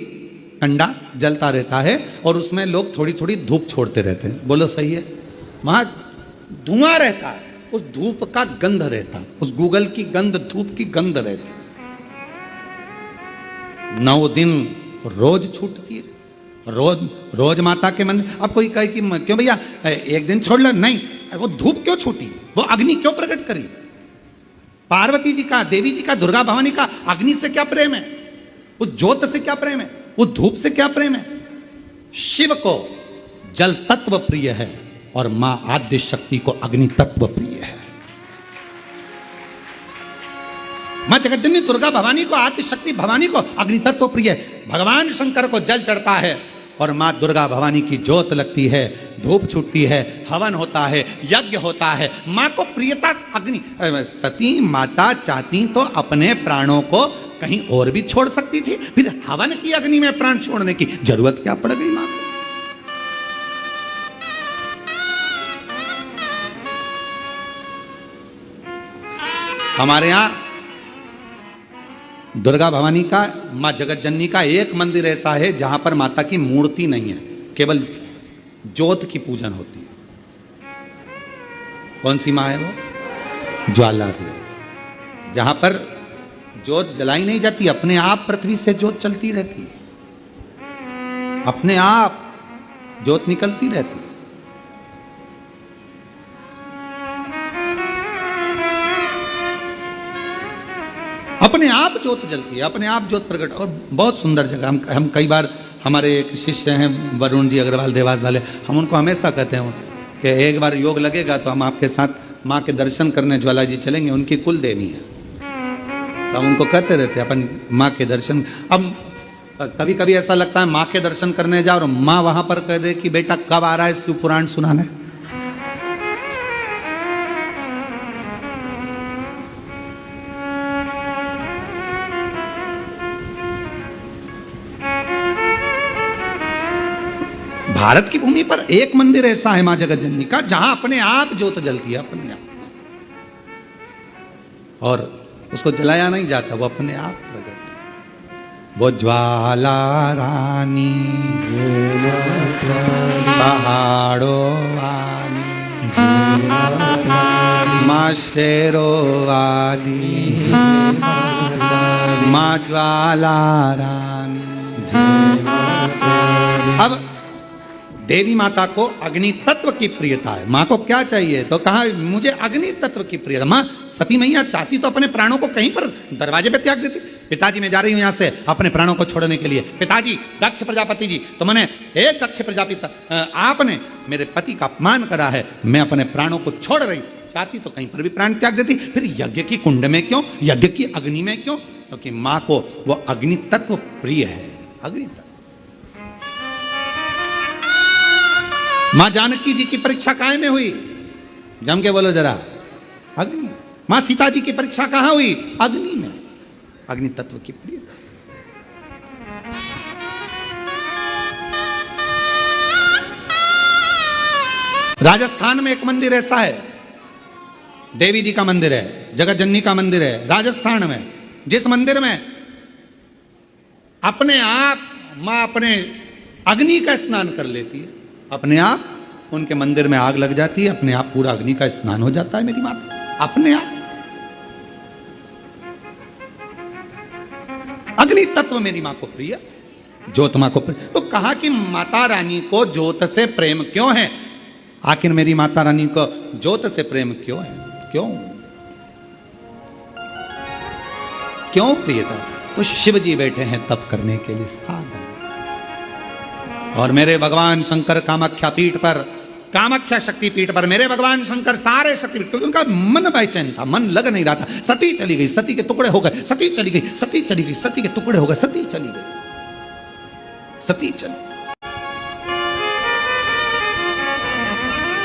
कंडा जलता रहता है और उसमें लोग थोड़ी थोड़ी धूप छोड़ते रहते हैं। बोलो सही है? वहां धुआं रहता है, उस धूप का गंध रहता है, उस गूगल की गंध, धूप की गंध रहती है। 9 दिन रोज छूटती है, रोज माता के मंदिर। अब कोई कहे कि क्यों भैया एक दिन छोड़ लो, नहीं, वो धूप क्यों छूटी, वो अग्नि क्यों प्रकट करी? पार्वती जी का, देवी जी का, दुर्गा भवानी का अग्नि से क्या प्रेम है, उस ज्योत से क्या प्रेम है, उस धूप से क्या प्रेम है? शिव को जल तत्व प्रिय है और मां आद्य शक्ति को अग्नि तत्व प्रिय है। मां जगतजननी दुर्गा भवानी को, आद्य शक्ति भवानी को अग्नि तत्व प्रिय है। भगवान शंकर को जल चढ़ता है और मां दुर्गा भवानी की ज्योत लगती है, धूप छूटती है, हवन होता है, यज्ञ होता है। मां को प्रियता अग्नि। सती माता चाहती तो अपने प्राणों को कहीं और भी छोड़ सकती थी, फिर हवन की अग्नि में प्राण छोड़ने की जरूरत क्या पड़ गई मां को? हमारे यहां दुर्गा भवानी का, मां जगत जननी का एक मंदिर ऐसा है जहां पर माता की मूर्ति नहीं है, केवल ज्योत की पूजन होती है। कौन सी मां है वो? ज्वाला देवी। जहां पर ज्योत जलाई नहीं जाती, अपने आप पृथ्वी से ज्योत चलती रहती है, अपने आप ज्योत निकलती रहती है। अपने आप ज्योत जलती है, अपने आप ज्योत प्रकट। और बहुत सुंदर जगह। हम कई बार, हमारे एक शिष्य हैं वरुण जी अग्रवाल देवास वाले, हम उनको हमेशा कहते हैं कि एक बार योग लगेगा तो हम आपके साथ माँ के दर्शन करने ज्वाला जी चलेंगे, उनकी कुल देवी है। तो हम उनको कहते रहते हैं अपन माँ के दर्शन। अब कभी कभी ऐसा लगता है माँ के दर्शन करने जाओ और माँ वहां पर कह दे कि बेटा कब आ रहा है शिव पुराण सुनाने। भारत की भूमि पर एक मंदिर ऐसा है मां जगत जननी का जहां अपने आप ज्योत जलती है, अपने आप, और उसको जलाया नहीं जाता, वो अपने आप प्रकट। वो ज्वाला रानी पहाड़ों वाली, मां शेरों वाली, मां ज्वाला रानी। अब देवी माता को अग्नि तत्व की प्रियता है। माँ को क्या चाहिए? तो कहा मुझे अग्नि तत्व की प्रियता। माँ सती मैया चाहती तो अपने प्राणों को कहीं पर दरवाजे पे त्याग देती। पिताजी मैं जा रही हूं यहां से अपने प्राणों को छोड़ने के लिए। पिताजी, दक्ष प्रजापति जी, तो मैंने एक दक्ष प्रजापति, आपने मेरे पति का अपमान करा है, मैं अपने प्राणों को छोड़ रही। चाहती तो कहीं पर भी प्राण त्याग देती। फिर यज्ञ की कुंड में क्यों, यज्ञ की अग्नि में क्यों? क्योंकि माँ को वो अग्नि तत्व प्रिय है। अग्नि तत्व। मां जानकी जी की परीक्षा काहे में हुई? जम के बोलो जरा। अग्नि। मां सीता जी की परीक्षा कहां हुई? अग्नि में। अग्नि तत्व की प्रियता। राजस्थान में एक मंदिर ऐसा है, देवी जी का मंदिर है, जगत जननी का मंदिर है राजस्थान में, जिस मंदिर में अपने आप मां अपने अग्नि का स्नान कर लेती है। अपने आप उनके मंदिर में आग लग जाती है, अपने आप पूरा अग्नि का स्नान हो जाता है मेरी माता, अपने आप। अग्नि तत्व मेरी मां को प्रिय, ज्योत मां को प्रिय। तो कहा कि माता रानी को ज्योत से प्रेम क्यों है? आखिर मेरी माता रानी को ज्योत से प्रेम क्यों है? क्यों क्यों प्रियता? तो शिव जी बैठे हैं तप करने के लिए साधन। और मेरे भगवान शंकर कामाख्या पीठ पर, कामाख्या शक्ति पीठ पर मेरे भगवान शंकर सारे शक्ति पीठ, क्योंकि उनका मन बेचैन था, मन लग नहीं रहा था। सती चली गई, सती के टुकड़े हो गए, सती चली गई, सती चली गई, सती के टुकड़े हो गए, सती चली गई, सती चली।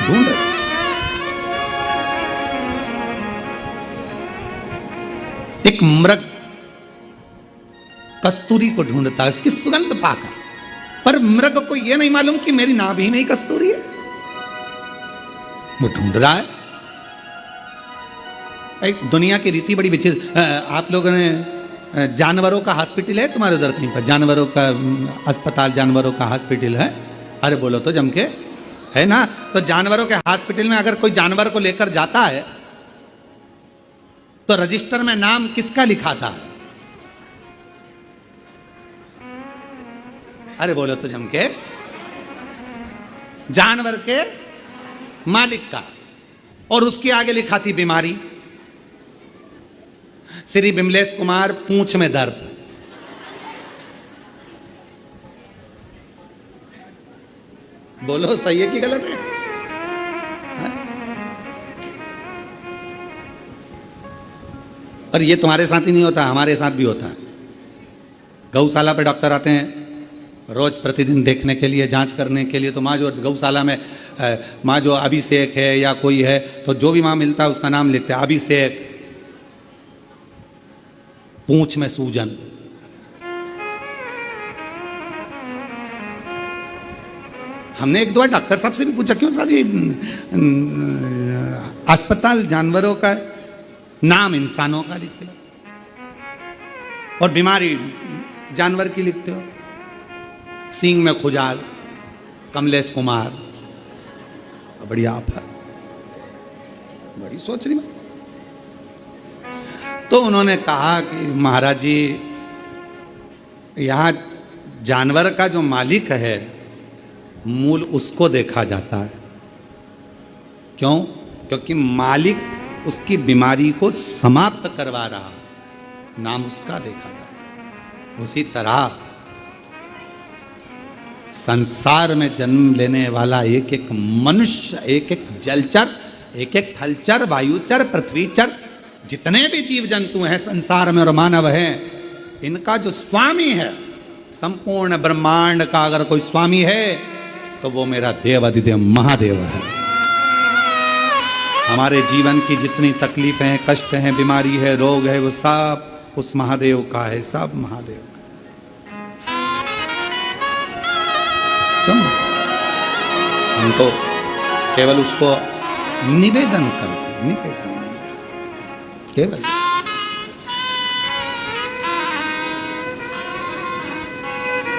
ढूंढ रहे एक मृग कस्तूरी को ढूंढता है, उसकी सुगंध पाकर पर मृग को यह नहीं मालूम कि मेरी नाभि में ही कस्तूरी है। वो ढूंढ रहा है। दुनिया की रीति बड़ी विचित्र। आप लोगों ने जानवरों का हॉस्पिटल है तुम्हारे उधर कहीं पर? जानवरों का अस्पताल, जानवरों का हॉस्पिटल है? अरे बोलो तो जम के, है ना? तो जानवरों के हॉस्पिटल में अगर कोई जानवर को लेकर जाता है तो रजिस्टर में नाम किसका लिखा था? अरे बोलो तो जम के, जानवर के मालिक का। और उसके आगे लिखा थी बीमारी, श्री विमलेश कुमार पूंछ में दर्द। बोलो सही है कि गलत है? और ये तुम्हारे साथ ही नहीं होता, हमारे साथ भी होता है। गौशाला पे डॉक्टर आते हैं रोज प्रतिदिन देखने के लिए, जांच करने के लिए। तो माँ जो गौशाला में माँ जो अभिषेक है या कोई है, तो जो भी माँ मिलता है उसका नाम लिखते हैं। अभिषेक, पूंछ में सूजन। हमने एक दो बार डॉक्टर साहब से भी पूछा, क्यों साहब ये अस्पताल जानवरों का है, नाम इंसानों का लिखते हो और बीमारी जानवर की लिखते हो। सींग में खुजाल, कमलेश कुमार। बड़ी आप है, बड़ी सोच रही बात। तो उन्होंने कहा कि महाराज जी, यहां जानवर का जो मालिक है मूल उसको देखा जाता है। क्यों? क्योंकि मालिक उसकी बीमारी को समाप्त करवा रहा, नाम उसका देखा जाता है। उसी तरह संसार में जन्म लेने वाला एक एक मनुष्य, एक एक जलचर, एक एक थलचर, वायुचर, पृथ्वीचर, जितने भी जीव जंतु हैं संसार में और मानव हैं, इनका जो स्वामी है, संपूर्ण ब्रह्मांड का अगर कोई स्वामी है तो वो मेरा देवाधिदेव महादेव है। हमारे जीवन की जितनी तकलीफें हैं, कष्ट हैं, बीमारी है, रोग है, वो सब उस महादेव का है, सब महादेव का। हम तो केवल उसको निवेदन करते, निवेदन केवल।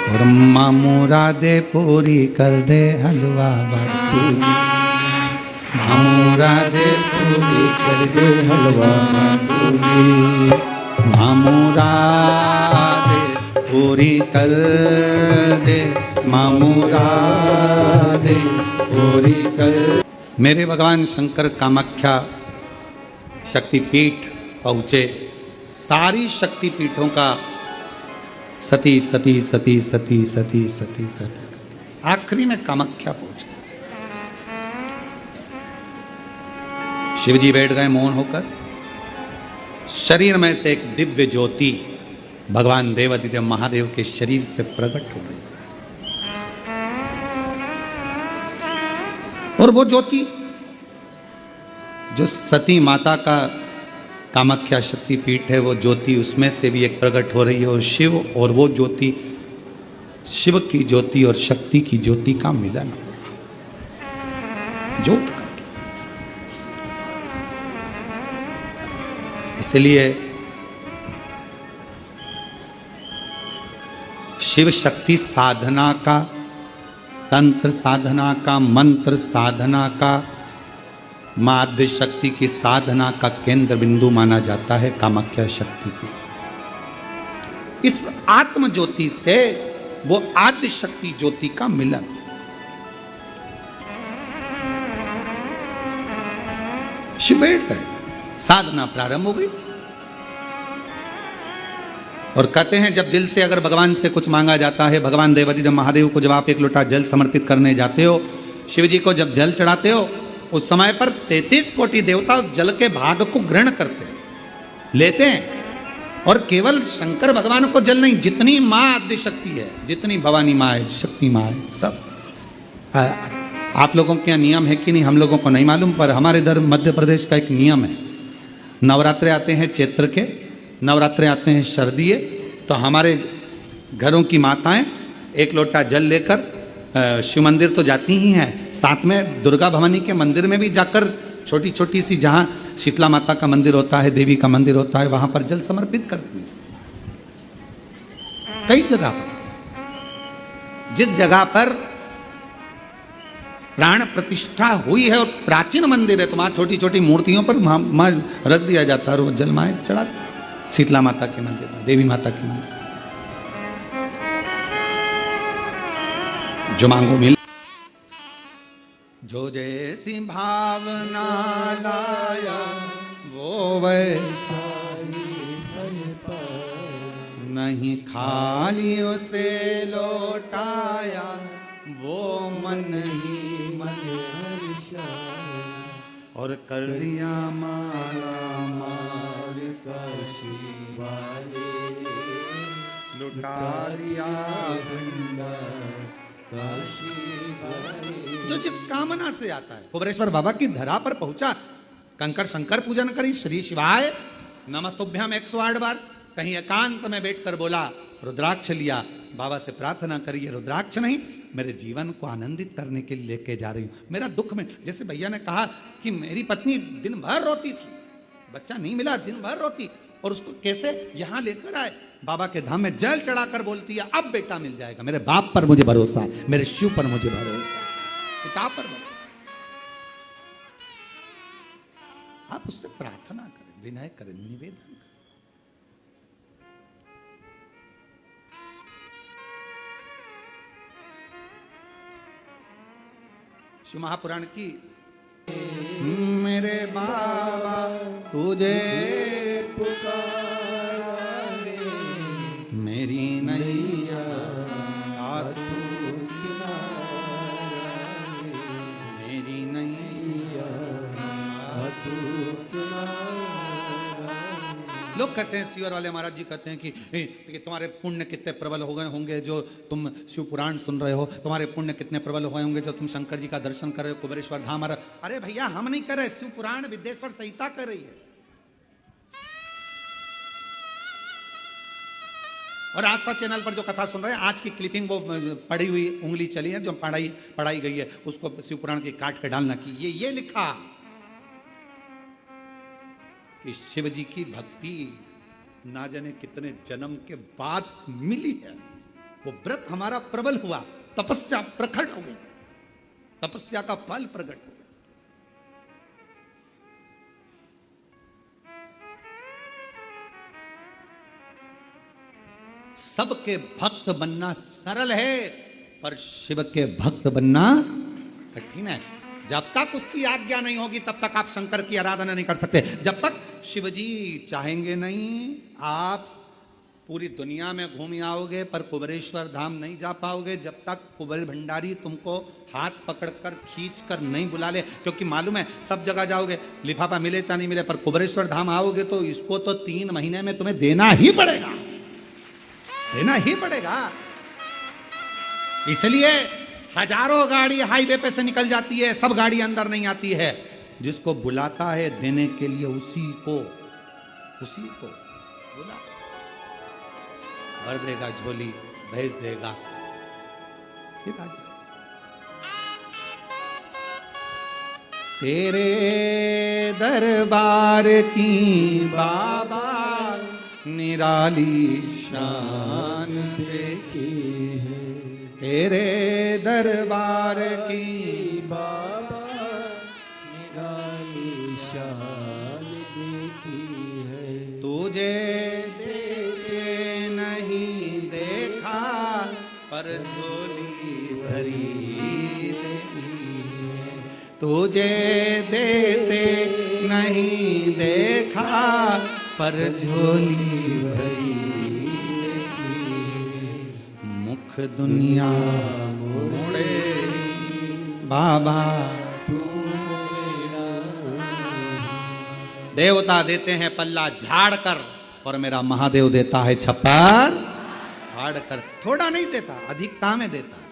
और मामूरा दे पूरी कर दे हलवा बाटी, मामूरा दे पूरी कर दे हलवा बाटी, मामूरा दे पूरी कर दे, मामूरा दे पूरी कर। मेरे भगवान शंकर कामाख्या शक्तिपीठ पहुंचे। सारी शक्तिपीठों का सती सती सती सती सती सती करते आखिरी में कामाख्या पहुंचे। शिवजी बैठ गए मौन होकर। शरीर में से एक दिव्य ज्योति भगवान देवाधिदेव महादेव के शरीर से प्रकट हो गई। और वो ज्योति जो सती माता का कामाख्या शक्तिपीठ है, वो ज्योति उसमें से भी एक प्रकट हो रही है। और शिव और वो ज्योति, शिव की ज्योति और शक्ति की ज्योति का मिलन हो रहा, ज्योत का। इसलिए शिव शक्ति साधना का, तंत्र साधना का, मंत्र साधना का, माध्य शक्ति की साधना का केंद्र बिंदु माना जाता है कामाख्या शक्ति को। इस आत्म ज्योति से वो आद्य शक्ति ज्योति का मिलन। शिव बैठ गए, साधना प्रारंभ हो गई। और कहते हैं जब दिल से अगर भगवान से कुछ मांगा जाता है, भगवान देवाधिदेव महादेव को जब आप एक लोटा जल समर्पित करने जाते हो, शिव जी को जब जल चढ़ाते हो, उस समय पर 33 कोटि देवता उस जल के भाग को ग्रहण करते हैं, लेते हैं। और केवल शंकर भगवान को जल नहीं, जितनी माँ आद्य शक्ति है, जितनी भवानी माँ है, शक्ति माँ है, सब। आप लोगों के यहाँ नियम है कि नहीं हम लोगों को नहीं मालूम, पर हमारे इधर मध्य प्रदेश का एक नियम है। नवरात्रे आते हैं चैत्र के, नवरात्रे आते हैं शरदीय, तो हमारे घरों की माताएं एक लोटा जल लेकर शिव मंदिर तो जाती ही हैं, साथ में दुर्गा भवानी के मंदिर में भी जाकर छोटी छोटी सी, जहां शीतला माता का मंदिर होता है, देवी का मंदिर होता है, वहां पर जल समर्पित करती है। कई जगह पर, जिस जगह पर प्राण प्रतिष्ठा हुई है और प्राचीन मंदिर है, तो वहां छोटी छोटी मूर्तियों पर मां रख दिया जाता है और वो जल माए चढ़ा, शीतला माता के मंदिर में, देवी माता के मंदिर, जो मांगो मिल। जो जैसी भावना लाया वो वैसा नहीं, खाली उसे लौटाया वो मन ही मन और कर दिया माला मार काशी वाले, लुटा दिया काशी वाले। जो जिस कामना से आता है, कुबरेश्वर बाबा की धरा पर पहुंचा, कंकर शंकर पूजन करी, श्री शिवाय नमस्तुभ्यम 108 बार, कहीं एकांत में बैठकर बोला, रुद्राक्ष लिया, बाबा से प्रार्थना करिए, रुद्राक्ष नहीं, मेरे जीवन को आनंदित करने के लिए लेके जा रही हूं। मेरा दुख में, जैसे भैया ने कहा कि मेरी पत्नी दिन भर रोती थी, बच्चा नहीं मिला, दिन भर रोती, और उसको कैसे यहां लेकर आए, बाबा के धाम में जल चढ़ाकर बोलती है, अब बेटा मिल जाएगा। मेरे बाप पर मुझे भरोसा है, मेरे शिव पर मुझे भरोसा है, पिता पर भरोसा। आप उससे प्रार्थना करें, विनय करें, निवेदन करें। शिव महापुराण की, मेरे बाबा तुझे पुकारा रे, मेरी नैया का तू किनारा रे, मेरी नैया का तू किनारा। लोग कहते हैं, सिवर वाले महाराज जी कहते हैं कि तुम्हारे पुण्य कितने प्रबल हो गए होंगे जो तुम शिव पुराण सुन रहे हो, तुम्हारे पुण्य कितने प्रबल हो गए होंगे जो तुम शंकर जी का दर्शन कर रहे हो, कुबेरेश्वर धाम आ रहा। अरे भैया, हम नहीं कर रहे, शिव पुराण विद्येश्वर संहिता कर रही है। और आस्था चैनल पर जो कथा सुन रहे हैं, आज की क्लिपिंग वो पड़ी हुई उंगली चली है, जो पढ़ाई गई है, उसको शिव पुराण की काट के डालना की ये लिखा कि शिव जी की भक्ति ना जाने कितने जन्म के बाद मिली है, वो व्रत हमारा प्रबल हुआ, तपस्या प्रकट हो गई, तपस्या का फल प्रकट हो गया। सबके भक्त बनना सरल है, पर शिव के भक्त बनना कठिन है। जब तक उसकी आज्ञा नहीं होगी तब तक आप शंकर की आराधना नहीं कर सकते। जब तक शिवजी चाहेंगे नहीं, आप पूरी दुनिया में घूम आओगे पर कुबेरेश्वर धाम नहीं जा पाओगे, जब तक कुबेर भंडारी तुमको हाथ पकड़कर खींचकर नहीं बुला ले। क्योंकि मालूम है, सब जगह जाओगे, लिफाफा मिले चाहे नहीं मिले, पर कुबेरेश्वर धाम आओगे तो इसको तो 3 महीने में तुम्हें देना ही पड़ेगा, देना ही पड़ेगा। इसलिए हजारों गाड़ी हाईवे पे से निकल जाती है, सब गाड़ी अंदर नहीं आती है। जिसको बुलाता है देने के लिए, उसी को बुला, भर देगा झोली, भेज देगा, ठीक है। तेरे दरबार की बाबा निराली शान देखी है, तेरे दरबार की बाबा निराली शान देखी है। तुझे देखे नहीं देखा, पर झोली भरी देखी है। तुझे देते नहीं देखा, पर झोली भरी मुख दुनिया मोड़े बाबा तू। देवता देते हैं पल्ला झाड़ कर, और मेरा महादेव देता है छप्पर फाड़ कर। थोड़ा नहीं देता, अधिकता में देता है।